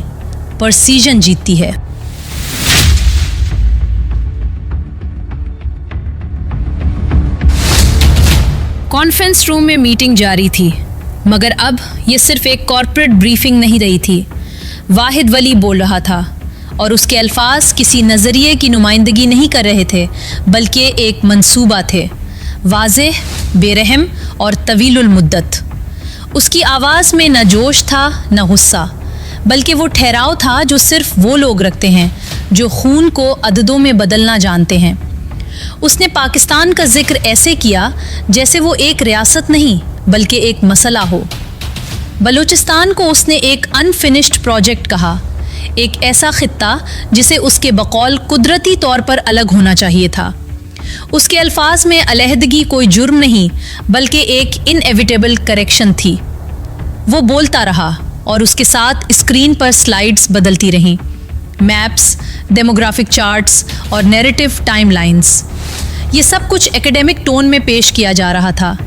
परसीजन जीतती है। कॉन्फ्रेंस रूम में मीटिंग जारी थी, मगर अब ये सिर्फ एक कॉर्पोरेट ब्रीफिंग नहीं रही थी। वाहिद वली बोल रहा था और उसके अल्फाज किसी नज़रिए की नुमाइंदगी नहीं कर रहे थे, बल्कि एक मंसूबा थे, वाज़ेह, बेरहम और तवीलुल मुद्दत। उसकी आवाज़ में न जोश था न गुस्सा, बल्कि वो ठहराव था जो सिर्फ वो लोग रखते हैं जो खून को अददों में बदलना जानते हैं। उसने पाकिस्तान का जिक्र ऐसे किया जैसे वो एक रियासत नहीं बल्कि एक मसला हो। बलूचिस्तान को उसने एक अनफिनिश्ड प्रोजेक्ट कहा, एक ऐसा खित्ता जिसे उसके बकौल कुदरती तौर पर अलग होना चाहिए था। उसके अल्फाज में अलहदगी कोई जुर्म नहीं बल्कि एक इनएविटेबल करेक्शन थी। वो बोलता रहा और उसके साथ स्क्रीन पर स्लाइड्स बदलती रहीं, मैप्स, डेमोग्राफिक चार्ट्स और नैरेटिव टाइमलाइंस। ये सब कुछ एकेडमिक टोन में पेश किया जा रहा था,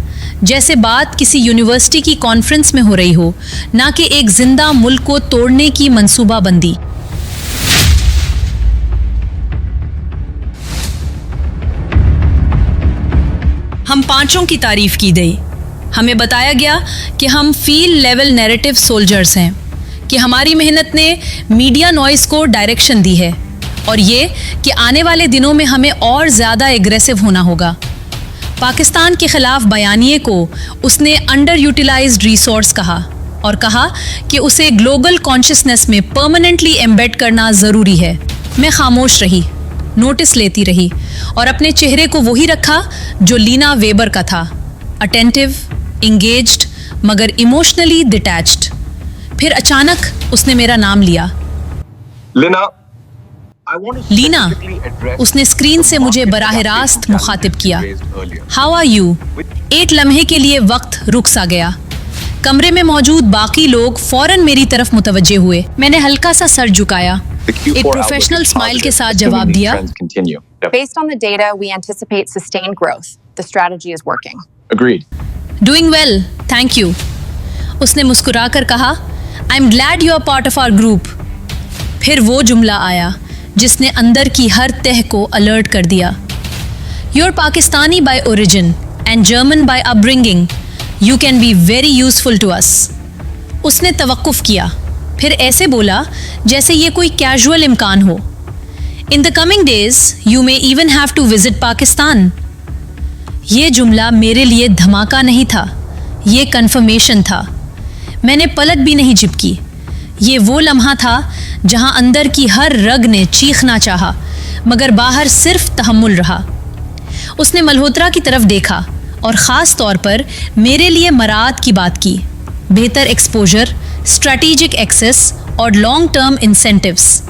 जैसे बात किसी यूनिवर्सिटी की कॉन्फ्रेंस में हो रही हो, ना कि एक जिंदा मुल्क को तोड़ने की मंसूबाबंदी। हम पांचों की तारीफ की गई। हमें बताया गया कि हम फील्ड लेवल नैरेटिव सोल्जर्स हैं, कि हमारी मेहनत ने मीडिया नॉइस को डायरेक्शन दी है और ये कि आने वाले दिनों में हमें और ज़्यादा एग्रेसिव होना होगा। पाकिस्तान के खिलाफ बयानिए को उसने अंडर यूटिलाइज्ड रिसोर्स कहा और कहा कि उसे ग्लोबल कॉन्शियसनेस में परमानेंटली एम्बेड करना ज़रूरी है। मैं खामोश रही, नोटिस लेती रही और अपने चेहरे को वही रखा जो लीना वेबर का था, अटेंटिव, इंगेज्ड मगर इमोशनली डिटैच्ड। फिर अचानक उसने मेरा नाम लिया, लीना। उसने स्क्रीन से मुझे बराह रास्त मुखातिब किया। How are you? एक लम्हे के लिए वक्त रुक सा गया। कमरे में मौजूद बाकी लोग फौरन मेरी तरफ मुतवज्जे हुए। मैंने हल्का सा सर झुकाया, एक प्रोफेशनल स्माइल के साथ जवाब दिया, Based on the data, we anticipate sustained growth. The strategy is working. Agreed. Doing well, thank you. उसने मुस्कुराकर कहा, I am glad you are part of our group. फिर वो जुमला आया जिसने अंदर की हर तह को अलर्ट कर दिया, you are Pakistani by origin and German by upbringing, you can be very useful to us. उसने तवक्कुफ किया, फिर ऐसे बोला जैसे ये कोई कैजुअल इम्कान हो, in the coming days you may even have to visit Pakistan. ये जुमला मेरे लिए धमाका नहीं था, ये कन्फर्मेशन था। मैंने पलक भी नहीं झपकी। ये वो लम्हा था जहां अंदर की हर रग ने चीखना चाहा मगर बाहर सिर्फ तहम्मुल रहा। उसने मल्होत्रा की तरफ देखा और ख़ास तौर पर मेरे लिए मराद की बात की, बेहतर एक्सपोजर, स्ट्रैटेजिक एक्सेस और लॉन्ग टर्म इंसेंटिव्स।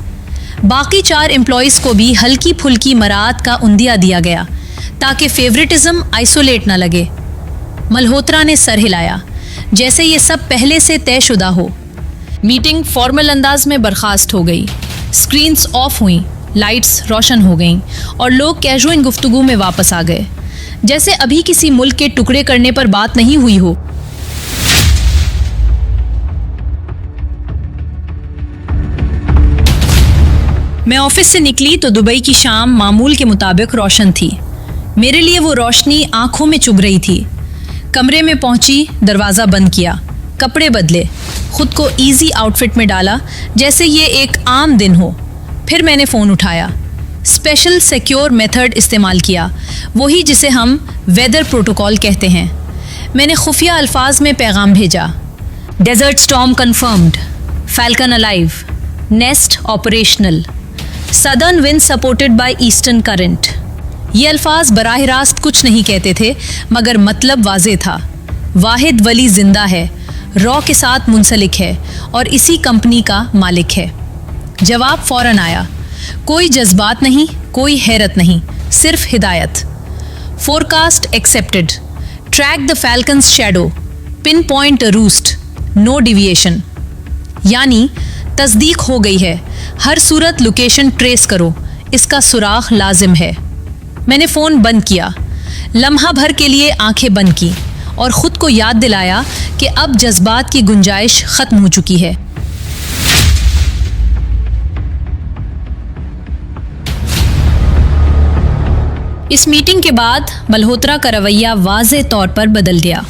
बाकी 4 एम्प्लॉयज़ को भी हल्की फुल्की मराद का उंदिया दिया गया ताकि फेवरेटिज्म आइसोलेट ना लगे। मल्होत्रा ने सर हिलाया जैसे ये सब पहले से तयशुदा हो। मीटिंग फॉर्मल अंदाज में बर्खास्त हो गई। स्क्रीन्स ऑफ हुई, लाइट्स रोशन हो गईं और लोग कैजुअल गुफ्तगू में वापस आ गए, जैसे अभी किसी मुल्क के टुकड़े करने पर बात नहीं हुई हो। मैं ऑफिस से निकली तो दुबई की शाम मामूल के मुताबिक रोशन थी। मेरे लिए वो रोशनी आंखों में चुभ रही थी। कमरे में पहुंची, दरवाज़ा बंद किया, कपड़े बदले, खुद को इजी आउटफिट में डाला जैसे ये एक आम दिन हो। फिर मैंने फ़ोन उठाया, स्पेशल सिक्योर मेथड इस्तेमाल किया, वही जिसे हम वेदर प्रोटोकॉल कहते हैं। मैंने खुफिया अल्फाज में पैगाम भेजा, desert storm confirmed, falcon alive, nest operational, southern wind supported by eastern current. ये अल्फाज बराह रास्त कुछ नहीं कहते थे मगर मतलब वाज़े था। वाहिद वली जिंदा है, रॉ के साथ मुंसलिक है और इसी कंपनी का मालिक है। जवाब फौरन आया, कोई जज्बात नहीं, कोई हैरत नहीं, सिर्फ हिदायत। Forecast accepted, track the falcon's shadow, pin point roost, no deviation. यानी तस्दीक हो गई है, हर सूरत लोकेशन ट्रेस करो, इसका सुराख लाजिम है। मैंने फ़ोन बंद किया, लम्हा भर के लिए आंखें बंद की और ख़ुद को याद दिलाया कि अब जज्बात की गुंजाइश ख़त्म हो चुकी है। इस मीटिंग के बाद मल्होत्रा का रवैया वाज़े तौर पर बदल गया।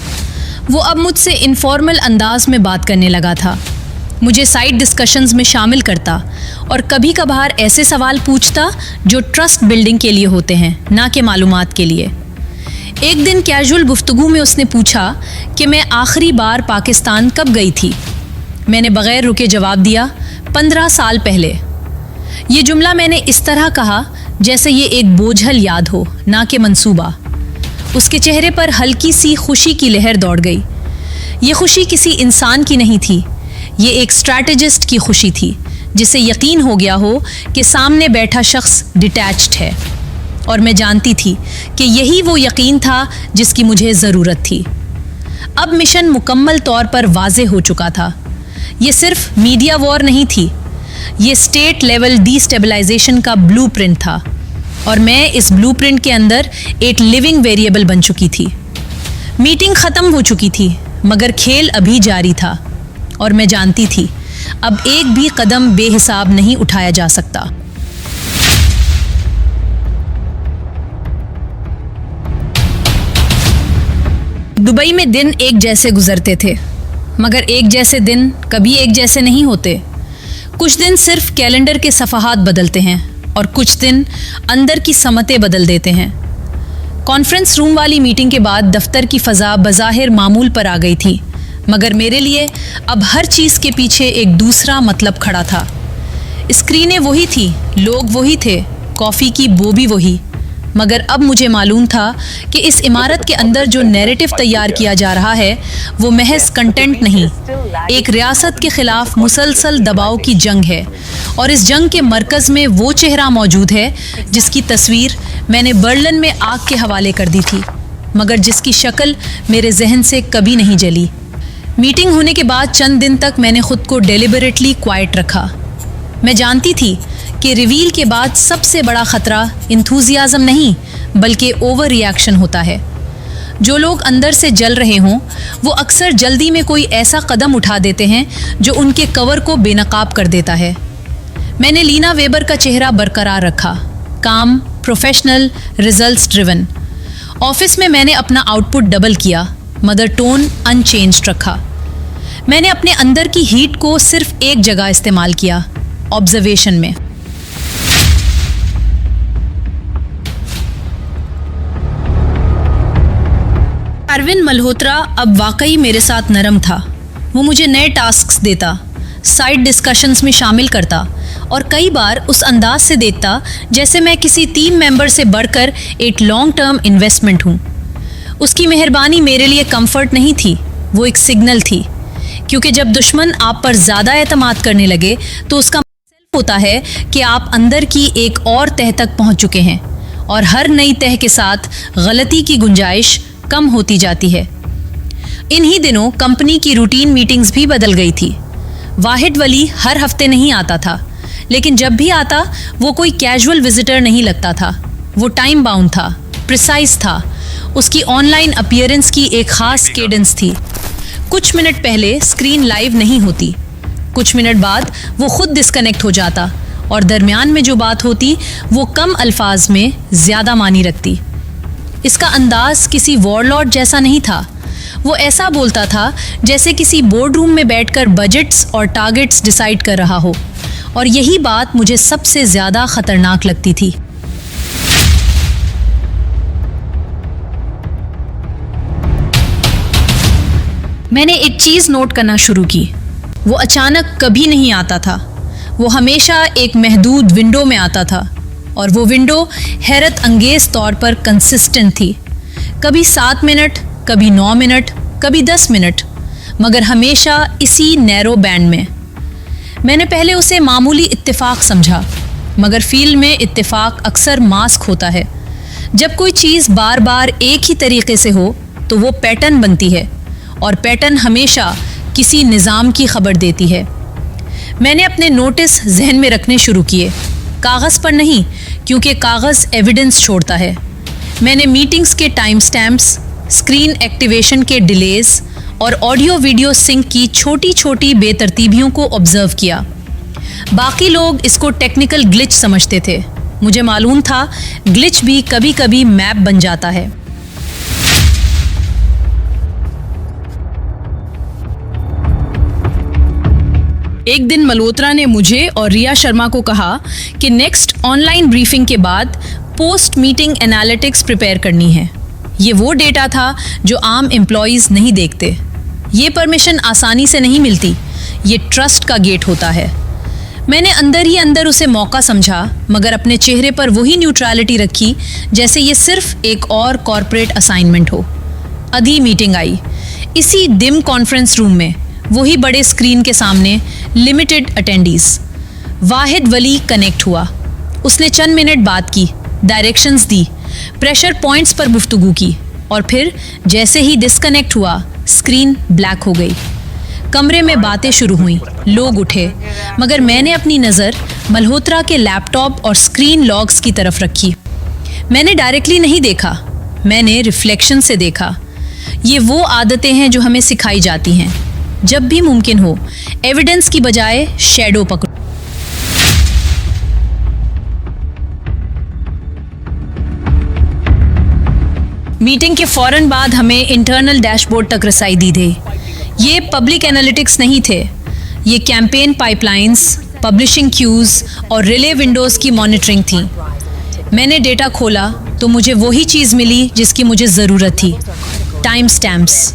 वो अब मुझसे इनफॉर्मल अंदाज में बात करने लगा था, मुझे साइड डिस्कशंस में शामिल करता और कभी कभार ऐसे सवाल पूछता जो ट्रस्ट बिल्डिंग के लिए होते हैं, ना कि मालूमात के लिए। एक दिन कैजुअल गुफ्तगू में उसने पूछा कि मैं आखिरी बार पाकिस्तान कब गई थी। मैंने बगैर रुके जवाब दिया, 15 साल पहले। ये जुमला मैंने इस तरह कहा जैसे ये एक बोझल याद हो, ना कि मंसूबा। उसके चेहरे पर हल्की सी खुशी की लहर दौड़ गई। ये खुशी किसी इंसान की नहीं थी, ये एक स्ट्रैटेजिस्ट की खुशी थी, जिसे यकीन हो गया हो कि सामने बैठा शख्स डिटैच्ड है। और मैं जानती थी कि यही वो यकीन था जिसकी मुझे ज़रूरत थी। अब मिशन मुकम्मल तौर पर वाज़े हो चुका था। ये सिर्फ मीडिया वॉर नहीं थी, ये स्टेट लेवल डिस्टेबलाइजेशन का ब्लूप्रिंट था, और मैं इस ब्लूप्रिंट के अंदर एक लिविंग वेरिएबल बन चुकी थी। मीटिंग ख़त्म हो चुकी थी, मगर खेल अभी जारी था, और मैं जानती थी अब एक भी कदम बेहिसाब नहीं उठाया जा सकता। दुबई में दिन एक जैसे गुजरते थे, मगर एक जैसे दिन कभी एक जैसे नहीं होते। कुछ दिन सिर्फ कैलेंडर के सफ़हात बदलते हैं, और कुछ दिन अंदर की समतें बदल देते हैं। कॉन्फ्रेंस रूम वाली मीटिंग के बाद दफ्तर की फ़ज़ा बज़ाहिर मामूल पर आ गई थी, मगर मेरे लिए अब हर चीज़ के पीछे एक दूसरा मतलब खड़ा था। स्क्रीनें वही थी, लोग वही थे, कॉफ़ी की बो भी वही, मगर अब मुझे मालूम था कि इस इमारत के अंदर जो नैरेटिव तैयार किया जा रहा है वो महज कंटेंट नहीं, एक रियासत के खिलाफ मुसलसल दबाव की जंग है। और इस जंग के मरकज़ में वो चेहरा मौजूद है जिसकी तस्वीर मैंने बर्लिन में आग के हवाले कर दी थी, मगर जिसकी शक्ल मेरे जहन से कभी नहीं जली। मीटिंग होने के बाद चंद दिन तक मैंने खुद को डेलिबरेटली क्वाइट रखा। मैं जानती थी कि रिवील के बाद सबसे बड़ा ख़तरा इंथुजियाज़म नहीं बल्कि ओवर रिएक्शन होता है। जो लोग अंदर से जल रहे हों वो अक्सर जल्दी में कोई ऐसा कदम उठा देते हैं जो उनके कवर को बेनकाब कर देता है। मैंने लीना वेबर का चेहरा बरकरार रखा, काम, प्रोफेशनल, रिजल्ट्स ड्रिवन। ऑफिस में मैंने अपना आउटपुट डबल किया, मगर टोन अनचेंज्ड रखा। मैंने अपने अंदर की हीट को सिर्फ एक जगह इस्तेमाल किया, ऑब्जर्वेशन में। अरविंद मल्होत्रा अब वाकई मेरे साथ नरम था। वो मुझे नए टास्क्स देता, साइड डिस्कशंस में शामिल करता, और कई बार उस अंदाज से देखता जैसे मैं किसी टीम मेंबर से बढ़कर एक लॉन्ग टर्म इन्वेस्टमेंट हूँ। उसकी मेहरबानी मेरे लिए कंफर्ट नहीं थी, वो एक सिग्नल थी, क्योंकि जब दुश्मन आप पर ज़्यादा एतमाद करने लगे तो उसका मतलब होता है कि आप अंदर की एक और तह तक पहुँच चुके हैं, और हर नई तह के साथ गलती की गुंजाइश कम होती जाती है। इन्हीं दिनों कंपनी की रूटीन मीटिंग्स भी बदल गई थी। वाहिद वली हर हफ्ते नहीं आता था, लेकिन जब भी आता वो कोई कैजुअल विजिटर नहीं लगता था। वो टाइम बाउंड था, प्रिसाइज था। उसकी ऑनलाइन अपीयरेंस की एक खास केडेंस थी। कुछ मिनट पहले स्क्रीन लाइव नहीं होती, कुछ मिनट बाद वो खुद डिस्कनेक्ट हो जाता, और दरमियान में जो बात होती वो कम अल्फाज में ज़्यादा मानी रखती। इसका अंदाज किसी वॉरलॉर्ड जैसा नहीं था। वो ऐसा बोलता था जैसे किसी बोर्ड रूम में बैठकर बजट्स और टारगेट्स डिसाइड कर रहा हो, और यही बात मुझे सबसे ज़्यादा ख़तरनाक लगती थी। मैंने एक चीज़ नोट करना शुरू की, वो अचानक कभी नहीं आता था। वो हमेशा एक महदूद विंडो में आता था, और वो विंडो हैरत अंगेज़ तौर पर कंसिस्टेंट थी। कभी 7 मिनट, कभी 9 मिनट, कभी 10 मिनट, मगर हमेशा इसी नैरो बैंड में। मैंने पहले उसे मामूली इत्तेफाक समझा, मगर फील्ड में इत्तेफाक अक्सर मास्क होता है। जब कोई चीज़ बार बार एक ही तरीके से हो तो वो पैटर्न बनती है, और पैटर्न हमेशा किसी निज़ाम की खबर देती है। मैंने अपने नोटिस जहन में रखने शुरू किए, कागज़ पर नहीं, क्योंकि कागज़ एविडेंस छोड़ता है। मैंने मीटिंग्स के टाइम स्टैम्प्स, स्क्रीन एक्टिवेशन के डिलेज और ऑडियो वीडियो सिंक की छोटी छोटी बेतरतीबियों को ऑब्जर्व किया। बाकी लोग इसको टेक्निकल ग्लिच समझते थे, मुझे मालूम था ग्लिच भी कभी कभी मैप बन जाता है। एक दिन मल्होत्रा ने मुझे और रिया शर्मा को कहा कि नेक्स्ट ऑनलाइन ब्रीफिंग के बाद पोस्ट मीटिंग एनालिटिक्स प्रिपेयर करनी है। ये वो डेटा था जो आम एम्प्लॉयज़ नहीं देखते। ये परमिशन आसानी से नहीं मिलती, ये ट्रस्ट का गेट होता है। मैंने अंदर ही अंदर उसे मौका समझा, मगर अपने चेहरे पर वही न्यूट्रलिटी रखी जैसे ये सिर्फ एक और कॉर्पोरेट असाइनमेंट हो। आधी मीटिंग आई, इसी डिम कॉन्फ्रेंस रूम में, वही बड़े स्क्रीन के सामने, लिमिटेड अटेंडीज। वाहिद वली कनेक्ट हुआ। उसने चंद मिनट बात की, डायरेक्शंस दी, प्रेशर पॉइंट्स पर गुफ्तगू की, और फिर जैसे ही डिस्कनेक्ट हुआ, स्क्रीन ब्लैक हो गई। कमरे में बातें शुरू हुई, लोग उठे, मगर मैंने अपनी नज़र मल्होत्रा के लैपटॉप और स्क्रीन लॉग्स की तरफ रखी। मैंने डायरेक्टली नहीं देखा, मैंने रिफ्लेक्शन से देखा। ये वो आदतें हैं जो हमें सिखाई जाती हैं। जब भी मुमकिन हो, एविडेंस की बजाय शैडो पकड़ो। मीटिंग के फौरन बाद हमें इंटरनल डैशबोर्ड तक रसाई दी थी। ये पब्लिक एनालिटिक्स नहीं थे, ये कैंपेन पाइपलाइंस, पब्लिशिंग क्यूज और रिले विंडोज़ की मॉनिटरिंग थी। मैंने डेटा खोला तो मुझे वही चीज़ मिली जिसकी मुझे ज़रूरत थी, टाइम स्टैम्प्स।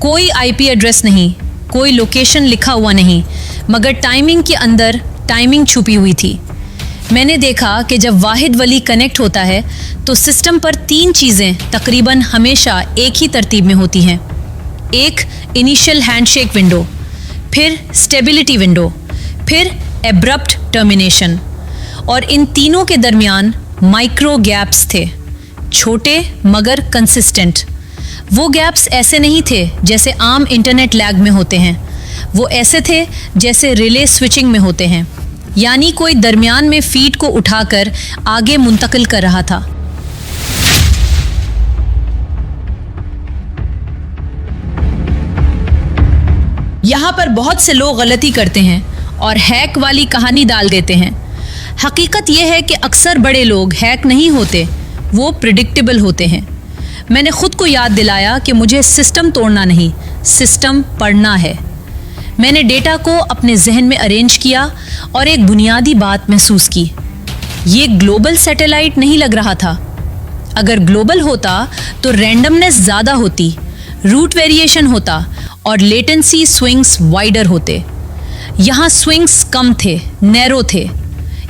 कोई आईपी एड्रेस नहीं, कोई लोकेशन लिखा हुआ नहीं, मगर टाइमिंग के अंदर टाइमिंग छुपी हुई थी। मैंने देखा कि जब वाहिद वली कनेक्ट होता है तो सिस्टम पर 3 चीज़ें तकरीबन हमेशा एक ही तरतीब में होती हैं। एक इनिशियल हैंडशेक विंडो, फिर स्टेबिलिटी विंडो, फिर एब्रप्ट टर्मिनेशन। और इन तीनों के दरमियान माइक्रो गैप्स थे, छोटे मगर कंसिस्टेंट। वो गैप्स ऐसे नहीं थे जैसे आम इंटरनेट लैग में होते हैं, वो ऐसे थे जैसे रिले स्विचिंग में होते हैं, यानी कोई दरमियान में फीड को उठाकर आगे मुंतकिल कर रहा था। यहाँ पर बहुत से लोग गलती करते हैं और हैक वाली कहानी डाल देते हैं। हकीकत यह है कि अक्सर बड़े लोग हैक नहीं होते, वो प्रिडिक्टेबल होते हैं। मैंने खुद को याद दिलाया कि मुझे सिस्टम तोड़ना नहीं, सिस्टम पढ़ना है। मैंने डेटा को अपने जहन में अरेंज किया और एक बुनियादी बात महसूस की। ये ग्लोबल सैटेलाइट नहीं लग रहा था। अगर ग्लोबल होता तो रैंडमनेस ज़्यादा होती, रूट वेरिएशन होता और लेटेंसी स्विंग्स वाइडर होते। यहाँ स्विंग्स कम थे, नैरो थे।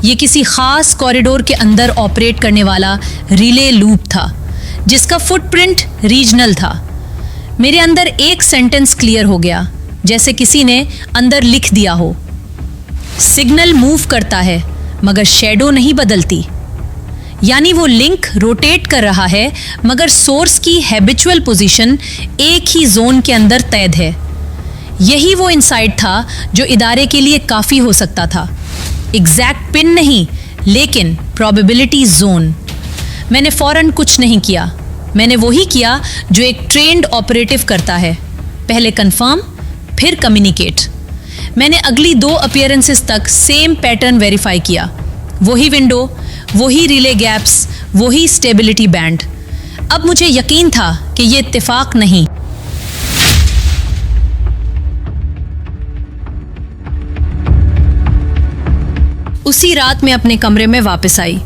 ये किसी खास कॉरिडोर के अंदर ऑपरेट करने वाला रिले लूप था, जिसका फुटप्रिंट रीजनल था। मेरे अंदर एक सेंटेंस क्लियर हो गया, जैसे किसी ने अंदर लिख दिया हो। सिग्नल मूव करता है मगर शैडो नहीं बदलती। यानी वो लिंक रोटेट कर रहा है मगर सोर्स की हैबिचुअल पोजीशन एक ही जोन के अंदर तैद है। यही वो इनसाइट था जो इदारे के लिए काफ़ी हो सकता था। एग्जैक्ट पिन नहीं, लेकिन प्रोबेबिलिटी जोन। मैंने फौरन कुछ नहीं किया, मैंने वही किया जो एक ट्रेंड ऑपरेटिव करता है, पहले कंफर्म फिर कम्युनिकेट। मैंने अगली 2 अपीयरेंसेस तक सेम पैटर्न वेरीफाई किया, वही विंडो, वही रिले गैप्स, वही स्टेबिलिटी बैंड। अब मुझे यकीन था कि ये इत्तेफाक नहीं। उसी रात मैं अपने कमरे में वापस आई।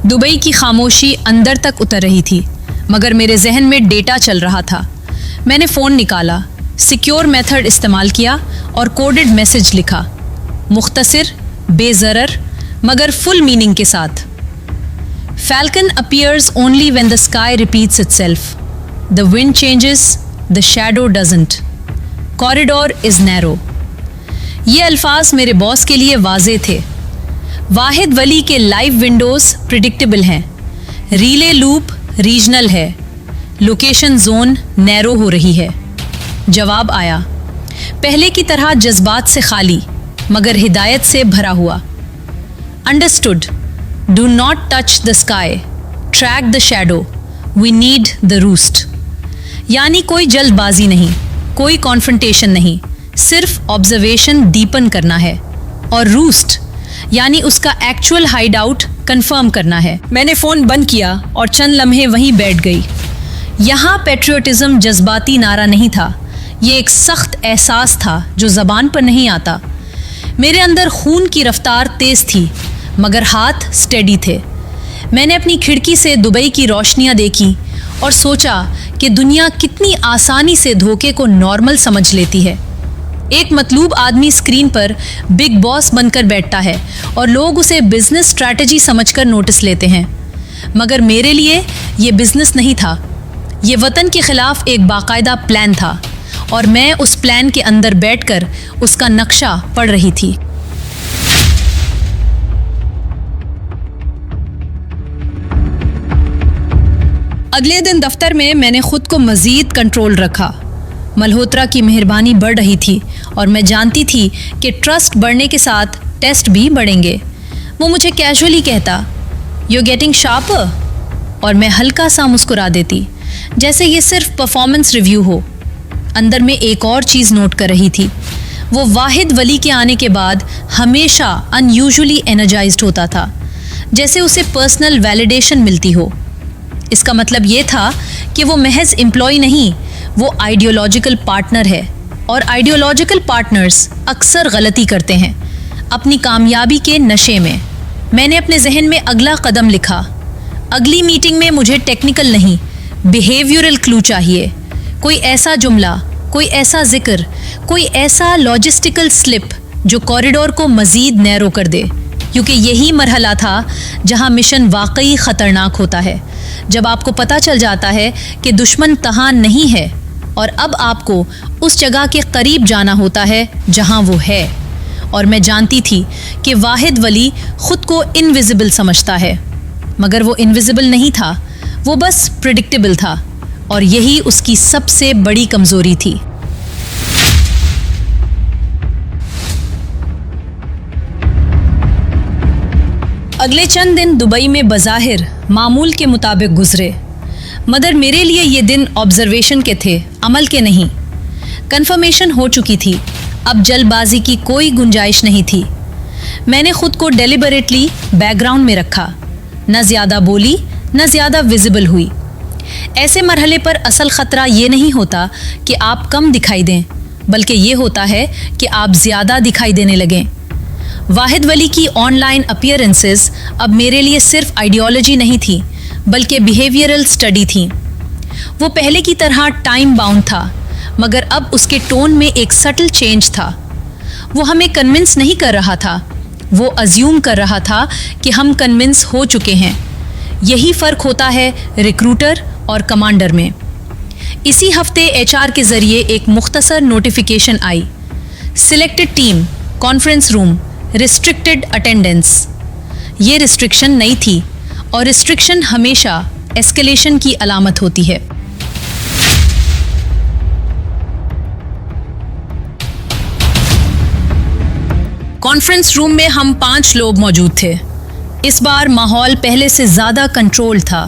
दुबई की खामोशी अंदर तक उतर रही थी, मगर मेरे जहन में डेटा चल रहा था। मैंने फ़ोन निकाला, सिक्योर मेथड इस्तेमाल किया और कोडेड मैसेज लिखा, मुख्तसर, बेज़रर मगर फुल मीनिंग के साथ। Falcon appears only when the sky repeats itself. The wind changes, the shadow doesn't. Corridor is narrow. ये अल्फाज मेरे बॉस के लिए वाज़े थे। वाहिद वली के लाइव विंडोज़ प्रिडिक्टेबल हैं, रीले लूप रीजनल है, लोकेशन जोन नैरो हो रही है। जवाब आया, पहले की तरह जज्बात से खाली मगर हिदायत से भरा हुआ। Understood, do not touch the sky, track the shadow, we need the roost. यानी कोई जल्दबाजी नहीं, कोई कॉन्फ्रंटेशन नहीं, सिर्फ ऑब्जर्वेशन डीपन करना है। और रूस्ट यानी उसका एक्चुअल हाइड आउट कन्फर्म करना है। मैंने फ़ोन बंद किया और चंद लम्हे वहीं बैठ गई। यहाँ पेट्रियोटिज्म जज्बाती नारा नहीं था, ये एक सख्त एहसास था जो ज़बान पर नहीं आता। मेरे अंदर खून की रफ्तार तेज़ थी मगर हाथ स्टेडी थे। मैंने अपनी खिड़की से दुबई की रोशनियाँ देखी और सोचा कि दुनिया कितनी आसानी से धोखे को नॉर्मल समझ लेती है। एक मतलूब आदमी स्क्रीन पर बिग बॉस बनकर बैठता है और लोग उसे बिजनेस स्ट्रैटेजी समझकर नोटिस लेते हैं, मगर मेरे लिए ये बिजनेस नहीं था। ये वतन के खिलाफ एक बाकायदा प्लान था और मैं उस प्लान के अंदर बैठकर उसका नक्शा पढ़ रही थी। अगले दिन दफ्तर में मैंने खुद को मजीद कंट्रोल रखा। मल्होत्रा की मेहरबानी बढ़ रही थी और मैं जानती थी कि ट्रस्ट बढ़ने के साथ टेस्ट भी बढ़ेंगे। वो मुझे कैजुअली कहता, "You're getting sharper," और मैं हल्का सा मुस्कुरा देती, जैसे ये सिर्फ परफॉर्मेंस रिव्यू हो। अंदर में एक और चीज़ नोट कर रही थी। वो वाहिद वली के आने के बाद हमेशा अनयूजुअली एनर्जाइज्ड होता था, जैसे उसे पर्सनल वैलिडेशन मिलती हो। इसका मतलब ये था कि वो महज एम्प्लॉय नहीं, वो आइडियोलॉजिकल पार्टनर है, और आइडियोलॉजिकल पार्टनर्स अक्सर गलती करते हैं अपनी कामयाबी के नशे में। मैंने अपने जहन में अगला कदम लिखा। अगली मीटिंग में मुझे टेक्निकल नहीं, बिहेवियरल क्लू चाहिए। कोई ऐसा जुमला, कोई ऐसा जिक्र, कोई ऐसा लॉजिस्टिकल स्लिप जो कॉरिडोर को मजीद नैरो कर दे, क्योंकि यही मरहला था जहां मिशन वाकई ख़तरनाक होता है, जब आपको पता चल जाता है कि दुश्मन तहां नहीं है और अब आपको उस जगह के करीब जाना होता है जहां वो है। और मैं जानती थी कि वाहिद वली खुद को इनविजिबल समझता है, मगर वो इनविजिबल नहीं था, वो बस प्रिडिक्टेबल था, और यही उसकी सबसे बड़ी कमजोरी थी। अगले चंद दिन दुबई में बज़ाहिर मामूल के मुताबिक गुजरे, मगर मेरे लिए ये दिन ऑब्जर्वेशन के थे, अमल के नहीं। कंफर्मेशन हो चुकी थी, अब जल्दबाजी की कोई गुंजाइश नहीं थी। मैंने खुद को डेलिबरेटली बैकग्राउंड में रखा, न ज़्यादा बोली न ज़्यादा विजिबल हुई। ऐसे मरहले पर असल ख़तरा ये नहीं होता कि आप कम दिखाई दें, बल्कि ये होता है कि आप ज़्यादा दिखाई देने लगें। वाहिद वली की ऑनलाइन अपीयरेंसेस अब मेरे लिए सिर्फ आइडियोलॉजी नहीं थी, बल्कि बिहेवियरल स्टडी थी। वो पहले की तरह टाइम बाउंड था, मगर अब उसके टोन में एक सटल चेंज था। वो हमें कन्विंस नहीं कर रहा था, वो अज्यूम कर रहा था कि हम कन्विंस हो चुके हैं। यही फ़र्क होता है रिक्रूटर और कमांडर में। इसी हफ्ते एचआर के ज़रिए एक मुख्तसर नोटिफिकेशन आई, selected team, conference room, restricted attendance. ये रिस्ट्रिक्शन नहीं थी, और रिस्ट्रिक्शन हमेशा एस्केलेशन की अलामत होती है। कॉन्फ्रेंस रूम में हम 5 लोग मौजूद थे। इस बार माहौल पहले से ज़्यादा कंट्रोल था।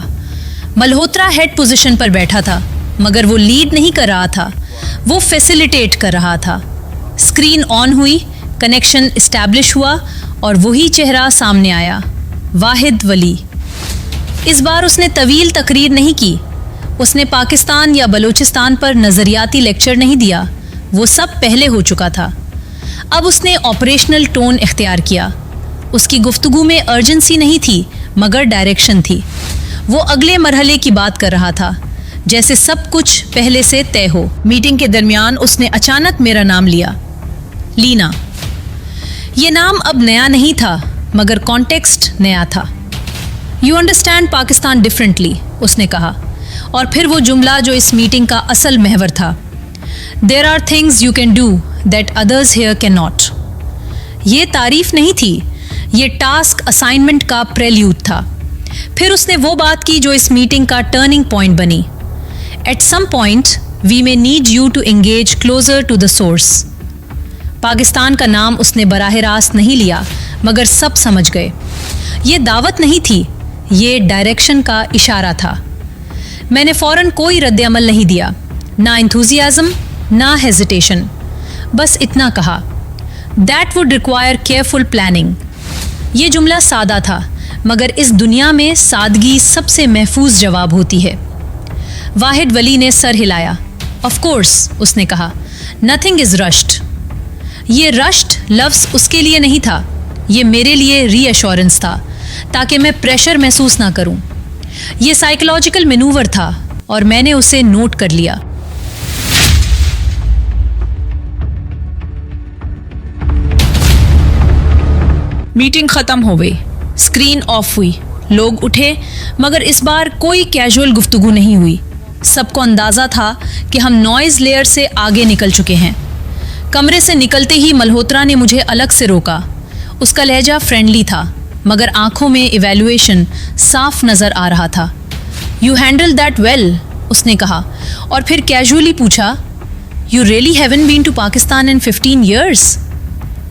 मल्होत्रा हेड पोजीशन पर बैठा था, मगर वो लीड नहीं कर रहा था, वो फैसिलिटेट कर रहा था। स्क्रीन ऑन हुई, कनेक्शन इस्टेब्लिश हुआ, और वही चेहरा सामने आया, वाहिद वली। इस बार उसने तवील तकरीर नहीं की, उसने पाकिस्तान या बलूचिस्तान पर नज़रियाती लेक्चर नहीं दिया, वो सब पहले हो चुका था। अब उसने ऑपरेशनल टोन इख्तियार किया। उसकी गुफ्तगू में अर्जेंसी नहीं थी, मगर डायरेक्शन थी। वो अगले मरहले की बात कर रहा था, जैसे सब कुछ पहले से तय हो। मीटिंग के दरमियान उसने अचानक मेरा नाम लिया, लीना। ये नाम अब नया नहीं था, मगर कॉन्टेक्स्ट नया था। यू अंडरस्टैंड पाकिस्तान डिफरेंटली, उसने कहा, और फिर वो जुमला जो इस मीटिंग का असल महवर था, there are things you can do that others here can not. ये तारीफ नहीं थी, ये टास्क असाइनमेंट का प्रेल्यूड था। फिर उसने वो बात की जो इस मीटिंग का टर्निंग पॉइंट बनी, at some point we may need you to engage closer to the source. Pakistan का नाम उसने बराह रास्त नहीं लिया, मगर सब समझ गए। ये दावत नहीं थी, ये डायरेक्शन का इशारा था। मैंने फ़ौरन कोई रद्द-ए-अमल नहीं दिया, ना एंथुजियाज़म ना हेजिटेशन, बस इतना कहा, that would require careful planning. ये जुमला सादा था, मगर इस दुनिया में सादगी सबसे महफूज जवाब होती है। वाहिद वली ने सर हिलाया। ऑफ कोर्स, उसने कहा, नथिंग इज़ रश्ड। ये रश्ड लफ्ज़ उसके लिए नहीं था, ये मेरे लिए रीअश्योरेंस था, ताकि मैं प्रेशर महसूस ना करूं। ये साइकोलॉजिकल मैनूवर था, और मैंने उसे नोट कर लिया। मीटिंग खत्म हो गई, स्क्रीन ऑफ हुई, लोग उठे, मगर इस बार कोई कैजुअल गुफ्तगू नहीं हुई। सबको अंदाजा था कि हम नॉइज लेयर से आगे निकल चुके हैं। कमरे से निकलते ही मल्होत्रा ने मुझे अलग से रोका। उसका लहजा फ्रेंडली था, मगर आंखों में इवैल्यूएशन साफ नजर आ रहा था। यू हैंडल दैट वेल, उसने कहा, और फिर कैजुअली पूछा, you really haven't been to Pakistan in 15 years?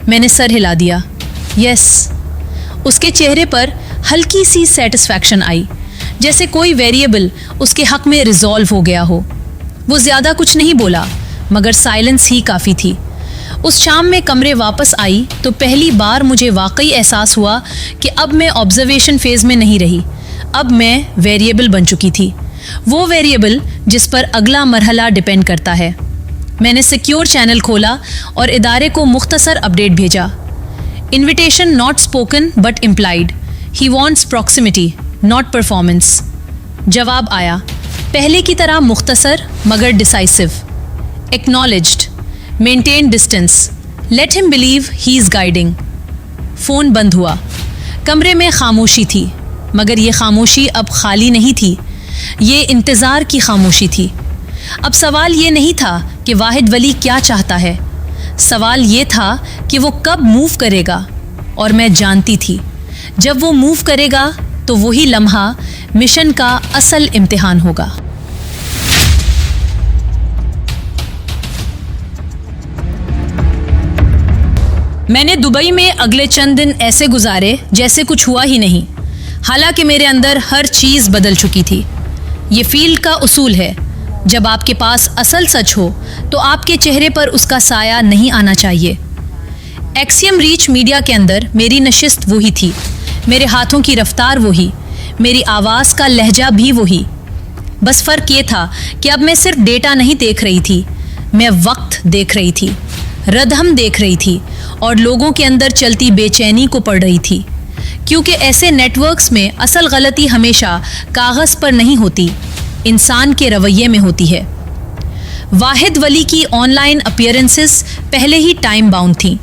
मैंने सर हिला दिया, यस। उसके चेहरे पर हल्की सी सेटिस्फैक्शन आई, जैसे कोई वेरिएबल उसके हक में रिजॉल्व हो गया हो। वो ज्यादा कुछ नहीं बोला, मगर साइलेंस ही काफ़ी थी। उस शाम में कमरे वापस आई तो पहली बार मुझे वाकई एहसास हुआ कि अब मैं ऑब्जर्वेशन फेज में नहीं रही, अब मैं वेरिएबल बन चुकी थी, वो वेरिएबल जिस पर अगला मरहला डिपेंड करता है। मैंने सिक्योर चैनल खोला और इदारे को मुख्तसर अपडेट भेजा। Invitation not spoken but implied, he wants proximity not performance. जवाब आया, पहले की तरह मुख्तसर मगर decisive. Acknowledged, maintain distance, let him believe he is guiding. Phone बंद हुआ। कमरे में खामोशी थी, मगर ये खामोशी अब खाली नहीं थी, ये इंतज़ार की खामोशी थी। अब सवाल ये नहीं था कि वाहिद वली क्या चाहता है, सवाल ये था कि वो कब मूव करेगा। और मैं जानती थी जब वो मूव करेगा तो वही लम्हा मिशन का असल इम्तिहान होगा। मैंने दुबई में अगले चंद दिन ऐसे गुजारे जैसे कुछ हुआ ही नहीं, हालांकि मेरे अंदर हर चीज़ बदल चुकी थी। ये फील्ड का उसूल है, जब आपके पास असल सच हो तो आपके चेहरे पर उसका साया नहीं आना चाहिए। एक्सियम रीच मीडिया के अंदर मेरी नशिस्त वही थी, मेरे हाथों की रफ्तार वही, मेरी आवाज़ का लहजा भी वही। बस फ़र्क ये था कि अब मैं सिर्फ डेटा नहीं देख रही थी, मैं वक्त देख रही थी, रदहम देख रही थी और लोगों के अंदर चलती बेचैनी को पढ़ रही थी। क्योंकि ऐसे नेटवर्क्स में असल गलती हमेशा कागज़ पर नहीं होती, इंसान के रवैये में होती है। वाहिद वली की ऑनलाइन अपीयरेंसेस पहले ही टाइम बाउंड थी,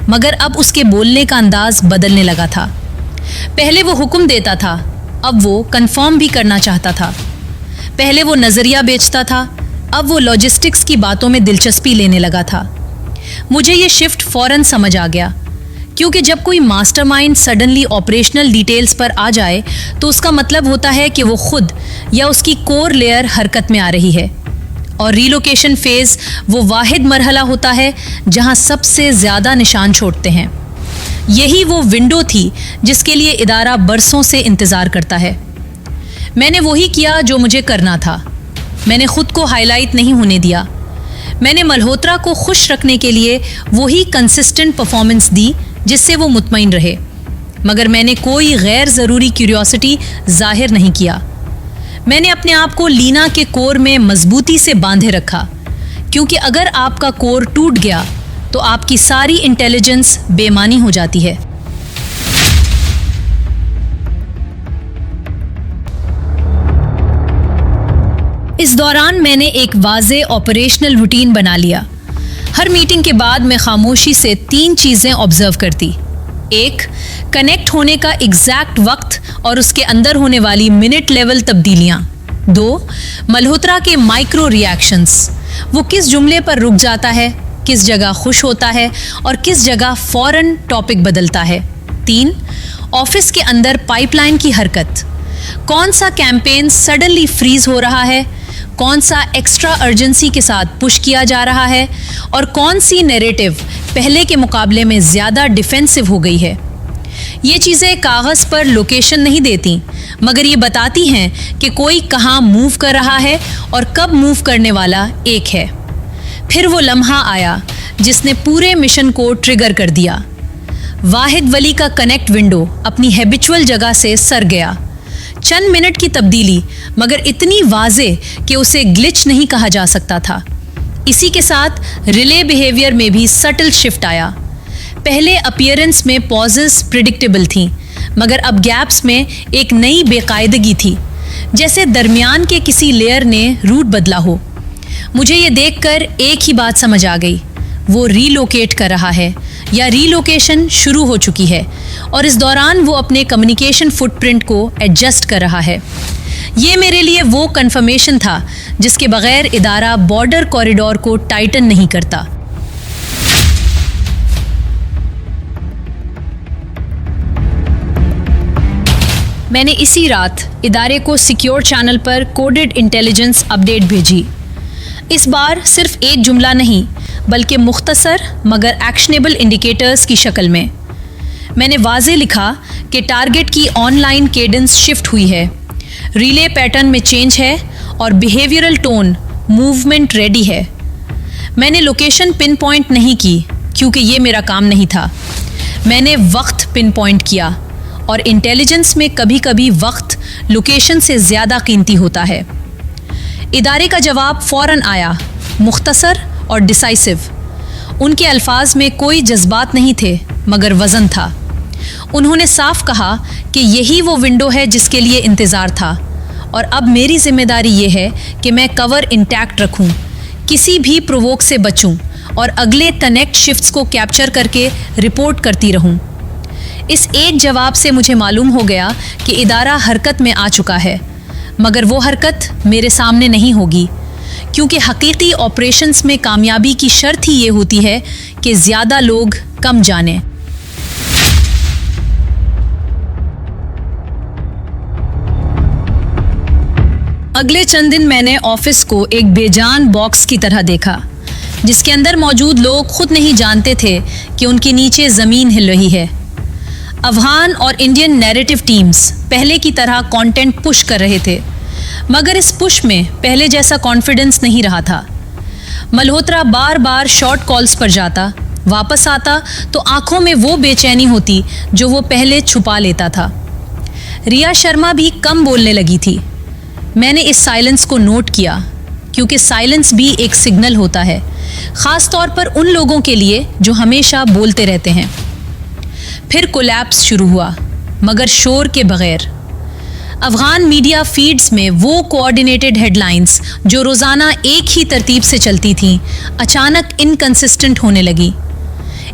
मगर अब उसके बोलने का अंदाज बदलने लगा था। पहले वो हुक्म देता था, अब वो कंफर्म भी करना चाहता था। पहले वो नज़रिया बेचता था, अब वो लॉजिस्टिक्स की बातों में दिलचस्पी लेने लगा था। मुझे ये शिफ्ट फौरन समझ आ गया, क्योंकि जब कोई मास्टरमाइंड सडनली ऑपरेशनल डिटेल्स पर आ जाए तो उसका मतलब होता है कि वो खुद या उसकी कोर लेयर हरकत में आ रही है। और रीलोकेशन फेज़ वो वाहिद मरहला होता है जहां सबसे ज़्यादा निशान छोड़ते हैं। यही वो विंडो थी जिसके लिए इदारा बरसों से इंतज़ार करता है। मैंने वही किया जो मुझे करना था। मैंने खुद को हाईलाइट नहीं होने दिया। मैंने मल्होत्रा को खुश रखने के लिए वही कंसिस्टेंट परफॉर्मेंस दी जिससे वो मुतमईन रहे, मगर मैंने कोई गैर ज़रूरी क्यूरियोसिटी जाहिर नहीं किया। मैंने अपने आप को लीना के कोर में मजबूती से बांधे रखा, क्योंकि अगर आपका कोर टूट गया तो आपकी सारी इंटेलिजेंस बेमानी हो जाती है। इस दौरान मैंने एक वाज़े ऑपरेशनल रूटीन बना लिया। हर मीटिंग के बाद मैं खामोशी से 3 चीज़ें ऑब्जर्व करती। 1, कनेक्ट होने का एग्जैक्ट वक्त और उसके अंदर होने वाली मिनट लेवल तब्दीलियाँ। 2, मल्होत्रा के माइक्रो रिएक्शंस, वो किस जुमले पर रुक जाता है, किस जगह खुश होता है और किस जगह फौरन टॉपिक बदलता है। 3, ऑफिस के अंदर पाइपलाइन की हरकत, कौन सा कैंपेन सडनली फ्रीज हो रहा है, कौन सा एक्स्ट्रा अर्जेंसी के साथ पुश किया जा रहा है और कौन सी नैरेटिव पहले के मुकाबले में ज़्यादा डिफेंसिव हो गई है। ये चीज़ें कागज़ पर लोकेशन नहीं देती, मगर ये बताती हैं कि कोई कहाँ मूव कर रहा है और कब मूव करने वाला एक है। फिर वो लम्हा आया जिसने पूरे मिशन को ट्रिगर कर दिया। वाहिद वली का कनेक्ट विंडो अपनी हैबिचुअल जगह से सर गया। चंद मिनट की तब्दीली, मगर इतनी वाज़े कि उसे ग्लिच नहीं कहा जा सकता था। इसी के साथ रिले बिहेवियर में भी सटल शिफ्ट आया। पहले अपीयरेंस में पॉजेस प्रिडिक्टेबल थीं, मगर अब गैप्स में एक नई बेकायदगी थी, जैसे दरमियान के किसी लेयर ने रूट बदला हो। मुझे ये देखकर एक ही बात समझ आ गई, वो रीलोकेट कर रहा है या रीलोकेशन शुरू हो चुकी है और इस दौरान वो अपने कम्युनिकेशन फुटप्रिंट को एडजस्ट कर रहा है। ये मेरे लिए वो कंफर्मेशन था जिसके बगैर इदारा बॉर्डर कॉरिडोर को टाइटन नहीं करता। मैंने इसी रात इदारे को सिक्योर चैनल पर कोडेड इंटेलिजेंस अपडेट भेजी। इस बार सिर्फ एक जुमला नहीं बल्कि मुख्तसर मगर एक्शनेबल इंडिकेटर्स की शक्ल में। मैंने वाज़े लिखा कि टारगेट की ऑनलाइन केडेंस शिफ्ट हुई है, रिले पैटर्न में चेंज है और बिहेवियरल टोन मूवमेंट रेडी है। मैंने लोकेशन पिन पॉइंट नहीं की क्योंकि ये मेरा काम नहीं था। मैंने वक्त पिन पॉइंट किया और इंटेलिजेंस में कभी कभी वक्त लोकेशन से ज़्यादा कीमती होता है। इदारे का जवाब फ़ौरन आया, मुख्तसर और डिसाइसिव। उनके अल्फाज में कोई जज्बात नहीं थे मगर वज़न था। उन्होंने साफ कहा कि यही वो विंडो है जिसके लिए इंतज़ार था और अब मेरी जिम्मेदारी ये है कि मैं कवर इंटैक्ट रखूं, किसी भी प्रोवोक से बचूं और अगले कनेक्ट शिफ्ट्स को कैप्चर करके रिपोर्ट करती रहूं। इस एक जवाब से मुझे मालूम हो गया कि इदारा हरकत में आ चुका है, मगर वो हरकत मेरे सामने नहीं होगी क्योंकि हकीकी ऑपरेशंस में कामयाबी की शर्त ही ये होती है कि ज़्यादा लोग कम जाने। अगले चंद दिन मैंने ऑफिस को एक बेजान बॉक्स की तरह देखा जिसके अंदर मौजूद लोग खुद नहीं जानते थे कि उनके नीचे ज़मीन हिल रही है। अफगान और इंडियन नैरेटिव टीम्स पहले की तरह कंटेंट पुश कर रहे थे, मगर इस पुश में पहले जैसा कॉन्फिडेंस नहीं रहा था। मल्होत्रा बार बार शॉर्ट कॉल्स पर जाता, वापस आता तो आंखों में वो बेचैनी होती जो वो पहले छुपा लेता था। रिया शर्मा भी कम बोलने लगी थी। मैंने इस साइलेंस को नोट किया क्योंकि साइलेंस भी एक सिग्नल होता है, ख़ास तौर पर उन लोगों के लिए जो हमेशा बोलते रहते हैं। फिर कोलैप्स शुरू हुआ, मगर शोर के बगैर। अफ़गान मीडिया फीड्स में वो कोऑर्डिनेटेड हेडलाइंस जो रोज़ाना एक ही तरतीब से चलती थीं, अचानक इनकंसिस्टेंट होने लगी।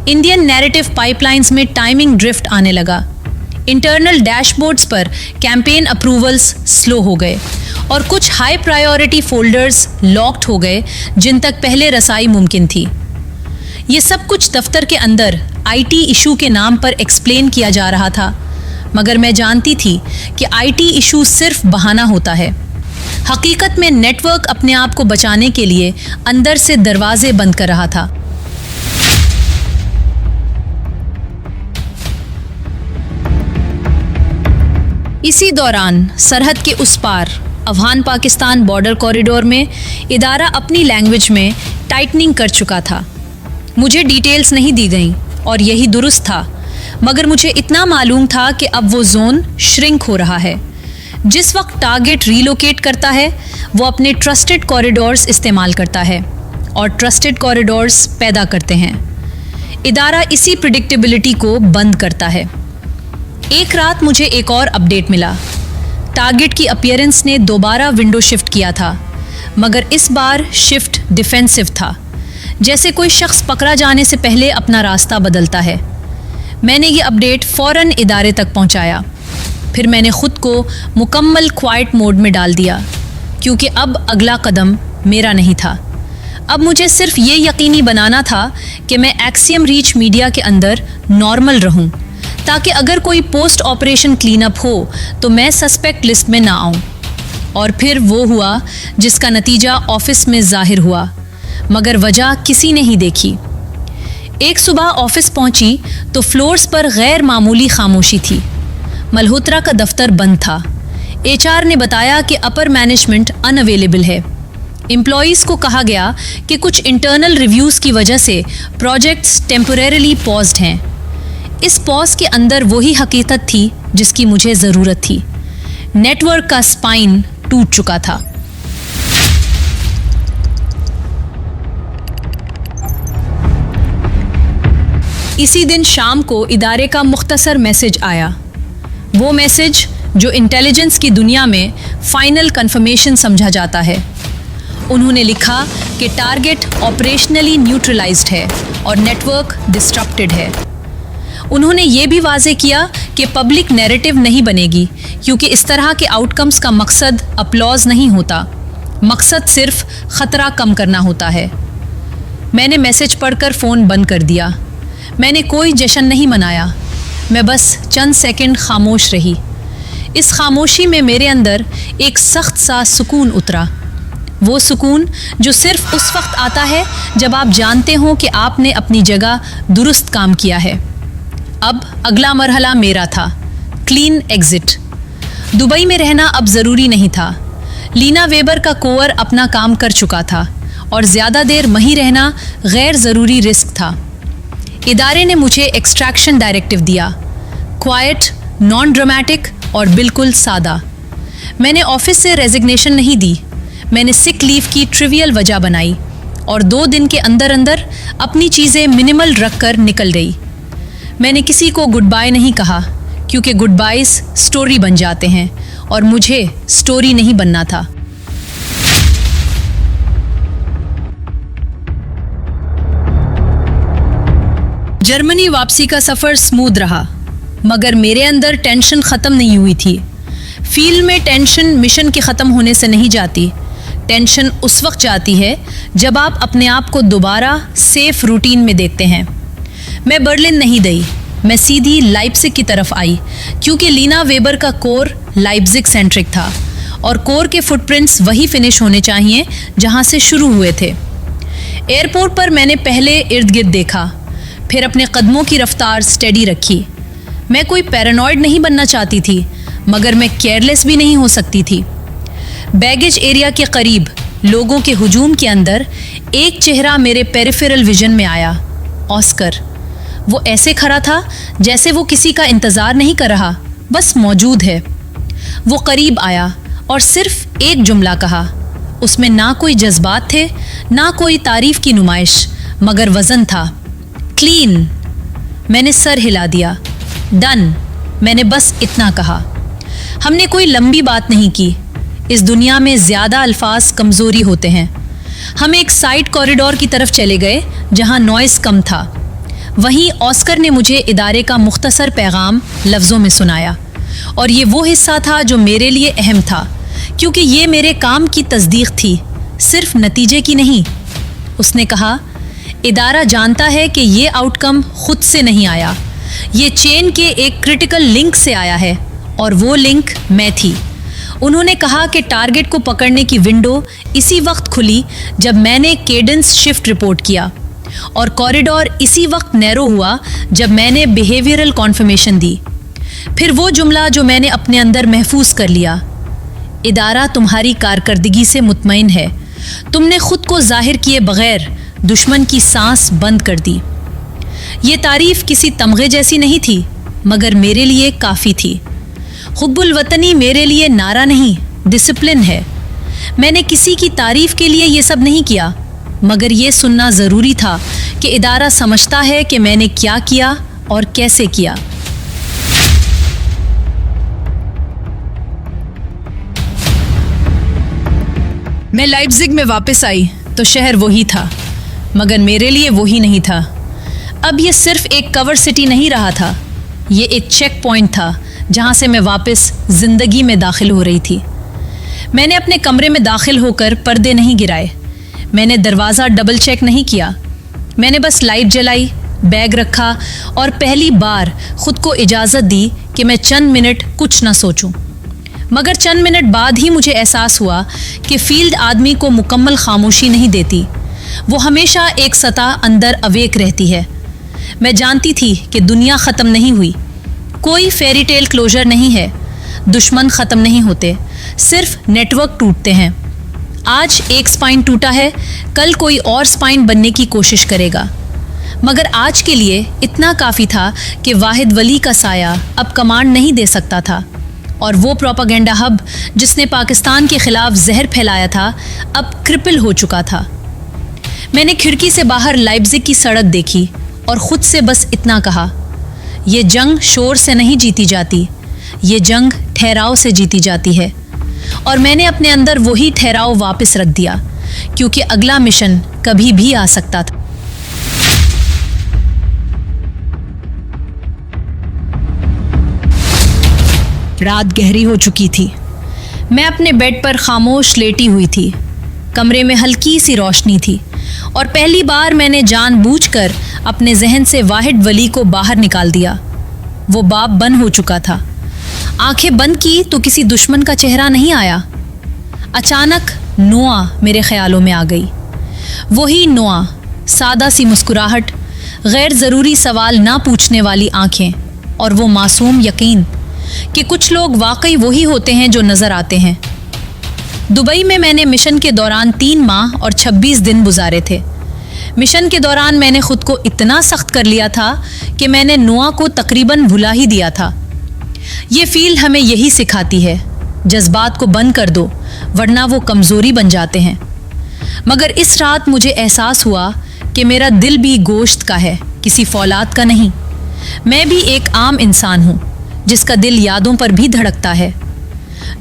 इंडियन नैरेटिव पाइपलाइंस में टाइमिंग ड्रिफ्ट आने लगा। इंटरनल डैशबोर्ड्स पर कैंपेन अप्रूवल्स स्लो हो गए और कुछ हाई प्रायोरिटी फोल्डर्स लॉक्ड हो गए जिन तक पहले रसाई मुमकिन थी। ये सब कुछ दफ्तर के अंदर आईटी इशू के नाम पर एक्सप्लेन किया जा रहा था, मगर मैं जानती थी कि आईटी इशू सिर्फ बहाना होता है। हकीकत में नेटवर्क अपने आप को बचाने के लिए अंदर से दरवाजे बंद कर रहा था। इसी दौरान सरहद के उस पार अफगान पाकिस्तान बॉर्डर कॉरिडोर में इदारा अपनी लैंग्वेज में टाइटनिंग कर चुका था। मुझे डिटेल्स नहीं दी गईं और यही दुरुस्त था, मगर मुझे इतना मालूम था कि अब वो जोन श्रिंक हो रहा है। जिस वक्त टारगेट रीलोकेट करता है वो अपने ट्रस्टेड कॉरिडोर्स इस्तेमाल करता है और ट्रस्टेड कॉरिडोर्स पैदा करते हैं। इदारा इसी प्रिडिक्टेबिलिटी को बंद करता है। एक रात मुझे एक और अपडेट मिला। टारगेट की अपीयरेंस ने दोबारा विंडो शिफ्ट किया था, मगर इस बार शिफ्ट डिफेंसिव था, जैसे कोई शख्स पकड़ा जाने से पहले अपना रास्ता बदलता है। मैंने ये अपडेट फ़ौरन इदारे तक पहुंचाया। फिर मैंने ख़ुद को मुकम्मल क्वाइट मोड में डाल दिया क्योंकि अब अगला कदम मेरा नहीं था। अब मुझे सिर्फ ये यकीनी बनाना था कि मैं एक्सियम रीच मीडिया के अंदर नॉर्मल रहूं, ताकि अगर कोई पोस्ट ऑपरेशन क्लीनअप हो तो मैं सस्पेक्ट लिस्ट में ना आऊं। और फिर वो हुआ जिसका नतीजा ऑफिस में जाहिर हुआ, मगर वजह किसी ने ही देखी। एक सुबह ऑफिस पहुंची तो फ्लोर्स पर गैर मामूली खामोशी थी। मल्होत्रा का दफ्तर बंद था। एचआर ने बताया कि अपर मैनेजमेंट अनअवेलेबल है। एम्प्लॉइज़ को कहा गया कि कुछ इंटरनल रिव्यूज़ की वजह से प्रोजेक्ट्स टेम्परेरली पॉज्ड हैं। इस पॉज के अंदर वही हकीकत थी जिसकी मुझे ज़रूरत थी। नेटवर्क का स्पाइन टूट चुका था। इसी दिन शाम को इदारे का मुख्तसर मैसेज आया, वो मैसेज जो इंटेलिजेंस की दुनिया में फाइनल कंफर्मेशन समझा जाता है। उन्होंने लिखा कि टारगेट ऑपरेशनली न्यूट्रलाइज्ड है और नेटवर्क डिस्ट्रप्टेड है। उन्होंने ये भी वाजे किया कि पब्लिक नैरेटिव नहीं बनेगी, क्योंकि इस तरह के आउटकम्स का मकसद अपलॉज नहीं होता, मकसद सिर्फ खतरा कम करना होता है। मैंने मैसेज पढ़कर फ़ोन बंद कर दिया। मैंने कोई जश्न नहीं मनाया, मैं बस चंद सेकंड खामोश रही। इस खामोशी में मेरे अंदर एक सख्त सा सुकून उतरा, वो सुकून जो सिर्फ उस वक्त आता है जब आप जानते हो कि आपने अपनी जगह दुरुस्त काम किया है। अब अगला मरहला मेरा था, क्लीन एग्जिट। दुबई में रहना अब ज़रूरी नहीं था। लीना वेबर का कोर अपना काम कर चुका था और ज़्यादा देर वहीं रहना गैर ज़रूरी रिस्क था। इदारे ने मुझे एक्सट्रैक्शन डायरेक्टिव दिया, क्वाइट, नॉन ड्रामेटिक और बिल्कुल सादा। मैंने ऑफिस से रेजिग्नेशन नहीं दी, मैंने सिक लीव की ट्रिवियल वजह बनाई और 2 दिन के अंदर अंदर अपनी चीज़ें मिनिमल रख कर निकल गई। मैंने किसी को गुड बाय नहीं कहा, क्योंकि गुड बायज स्टोरी बन जाते हैं और मुझे स्टोरी नहीं बनना था। जर्मनी वापसी का सफ़र स्मूथ रहा, मगर मेरे अंदर टेंशन ख़त्म नहीं हुई थी। फील्ड में टेंशन मिशन के ख़त्म होने से नहीं जाती। टेंशन उस वक्त जाती है जब आप अपने आप को दोबारा सेफ रूटीन में देखते हैं। मैं बर्लिन नहीं गई, मैं सीधी लाइप्जिग की तरफ आई, क्योंकि लीना वेबर का कोर लाइप्जिग सेंट्रिक था और कोर के फुटप्रिंट्स वही फिनिश होने चाहिए जहां से शुरू हुए थे। एयरपोर्ट पर मैंने पहले इर्द गिर्द देखा, फिर अपने कदमों की रफ्तार स्टेडी रखी। मैं कोई पैरानॉइड नहीं बनना चाहती थी, मगर मैं केयरलेस भी नहीं हो सकती थी। बैगेज एरिया के करीब लोगों के हुजूम के अंदर एक चेहरा मेरे पेरिफेरल विजन में आया, ऑस्कर। वो ऐसे खड़ा था जैसे वो किसी का इंतज़ार नहीं कर रहा, बस मौजूद है। वो करीब आया और सिर्फ एक जुमला कहा। उसमें ना कोई जज्बात थे, ना कोई तारीफ की नुमाइश, मगर वज़न था, क्लीन। मैंने सर हिला दिया। डन, मैंने बस इतना कहा। हमने कोई लंबी बात नहीं की। इस दुनिया में ज़्यादा अल्फाज कमज़ोरी होते हैं। हम एक साइड कॉरिडोर की तरफ चले गए जहां नॉइज़ कम था। वहीं ऑस्कर ने मुझे इदारे का मुख्तसर पैगाम लफ्ज़ों में सुनाया, और ये वो हिस्सा था जो मेरे लिए अहम था, क्योंकि ये मेरे काम की तस्दीक थी, सिर्फ नतीजे की नहीं। उसने कहा, इदारा जानता है कि ये आउटकम खुद से नहीं आया, ये चेन के एक क्रिटिकल लिंक से आया है, और वो लिंक मैं थी। उन्होंने कहा कि टारगेट को पकड़ने की विंडो इसी वक्त खुली जब मैंने केडेंस शिफ्ट रिपोर्ट किया, और कॉरिडोर इसी वक्त नैरो हुआ जब मैंने बिहेवियरल कॉन्फर्मेशन दी। फिर वो जुमला जो मैंने अपने अंदर महफूज कर लिया, इदारा तुम्हारी कारकर्दगी से मुतमईन है, तुमने खुद को जाहिर किए बगैर दुश्मन की सांस बंद कर दी। ये तारीफ किसी तमगे जैसी नहीं थी, मगर मेरे लिए काफ़ी थी। हुब्बुल वतनी मेरे लिए नारा नहीं, डिसिप्लिन है। मैंने किसी की तारीफ के लिए ये सब नहीं किया, मगर ये सुनना ज़रूरी था कि इदारा समझता है कि मैंने क्या किया और कैसे किया। मैं लाइप्जिग में वापस आई तो शहर वही था, मगर मेरे लिए वही नहीं था। अब ये सिर्फ एक कवर सिटी नहीं रहा था, ये एक चेक पॉइंट था जहाँ से मैं वापस ज़िंदगी में दाखिल हो रही थी। मैंने अपने कमरे में दाखिल होकर पर्दे नहीं गिराए, मैंने दरवाज़ा डबल चेक नहीं किया। मैंने बस लाइट जलाई, बैग रखा और पहली बार खुद को इजाज़त दी कि मैं चंद मिनट कुछ ना सोचूं। मगर चंद मिनट बाद ही मुझे एहसास हुआ कि फील्ड आदमी को मुकम्मल खामोशी नहीं देती, वो हमेशा एक सतह अंदर अवेक रहती है। मैं जानती थी कि दुनिया ख़त्म नहीं हुई, कोई फेरी टेल क्लोजर नहीं है, दुश्मन ख़त्म नहीं होते, सिर्फ नेटवर्क टूटते हैं। आज एक स्पाइन टूटा है, कल कोई और स्पाइन बनने की कोशिश करेगा। मगर आज के लिए इतना काफ़ी था कि वाहिद वली का साया अब कमांड नहीं दे सकता था, और वो प्रोपागेंडा हब जिसने पाकिस्तान के ख़िलाफ़ जहर फैलाया था अब क्रिपल हो चुका था। मैंने खिड़की से बाहर लाइप्जिग की सड़क देखी और ख़ुद से बस इतना कहा, ये जंग शोर से नहीं जीती जाती, ये जंग ठहराव से जीती जाती है। और मैंने अपने अंदर वही ठहराव वापस रख दिया, क्योंकि अगला मिशन कभी भी आ सकता था। रात गहरी हो चुकी थी। मैं अपने बेड पर खामोश लेटी हुई थी। कमरे में हल्की सी रोशनी थी और पहली बार मैंने जानबूझकर अपने जहन से वाहिद वली को बाहर निकाल दिया। वो बाप बंद हो चुका था। आंखें बंद की तो किसी दुश्मन का चेहरा नहीं आया। अचानक नोआ मेरे ख्यालों में आ गई। वही नोआ, सादा सी मुस्कुराहट, गैर ज़रूरी सवाल ना पूछने वाली आंखें और वो मासूम यकीन कि कुछ लोग वाकई वही होते हैं जो नज़र आते हैं। दुबई में मैंने मिशन के दौरान 3 माह और 26 दिन गुजारे थे। मिशन के दौरान मैंने खुद को इतना सख्त कर लिया था कि मैंने नोआ को तकरीबन भुला ही दिया था। ये फील हमें यही सिखाती है, जज्बात को बंद कर दो वरना वो कमज़ोरी बन जाते हैं। मगर इस रात मुझे एहसास हुआ कि मेरा दिल भी गोश्त का है, किसी फौलाद का नहीं। मैं भी एक आम इंसान हूँ जिसका दिल यादों पर भी धड़कता है।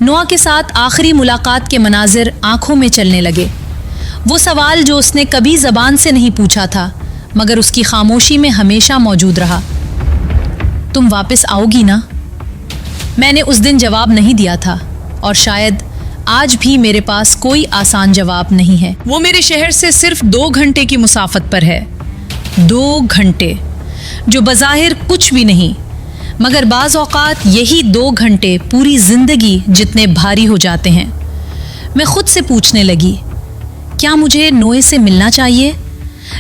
नोआ के साथ आखिरी मुलाकात के मनाजिर आंखों में चलने लगे। वो सवाल जो उसने कभी ज़बान से नहीं पूछा था मगर उसकी खामोशी में हमेशा मौजूद रहा। तुम वापस आओगी ना? मैंने उस दिन जवाब नहीं दिया था और शायद आज भी मेरे पास कोई आसान जवाब नहीं है। वो मेरे शहर से सिर्फ 2 घंटे की मुसाफत पर है। 2 घंटे जो बज़ाहिर कुछ भी नहीं, मगर बाज़ औक़ात यही 2 घंटे पूरी ज़िंदगी जितने भारी हो जाते हैं। मैं खुद से पूछने लगी, क्या मुझे नोए से मिलना चाहिए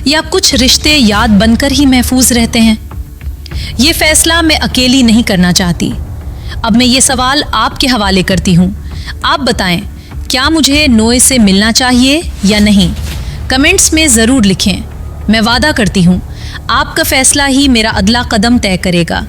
या कुछ रिश्ते याद बनकर ही महफूज रहते हैं? ये फ़ैसला मैं अकेली नहीं करना चाहती। अब मैं ये सवाल आपके हवाले करती हूँ। आप बताएं, क्या मुझे नोए से मिलना चाहिए या नहीं? कमेंट्स में ज़रूर लिखें। मैं वादा करती हूँ आपका फ़ैसला ही मेरा अगला कदम तय करेगा।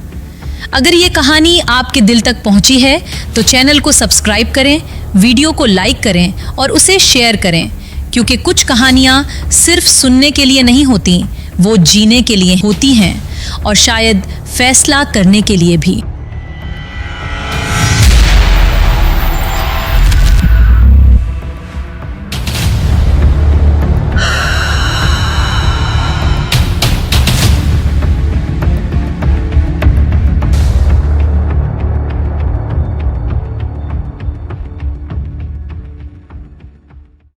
अगर ये कहानी आपके दिल तक पहुंची है तो चैनल को सब्सक्राइब करें, वीडियो को लाइक करें और उसे शेयर करें, क्योंकि कुछ कहानियाँ सिर्फ सुनने के लिए नहीं होती, वो जीने के लिए होती हैं और शायद फैसला करने के लिए भी।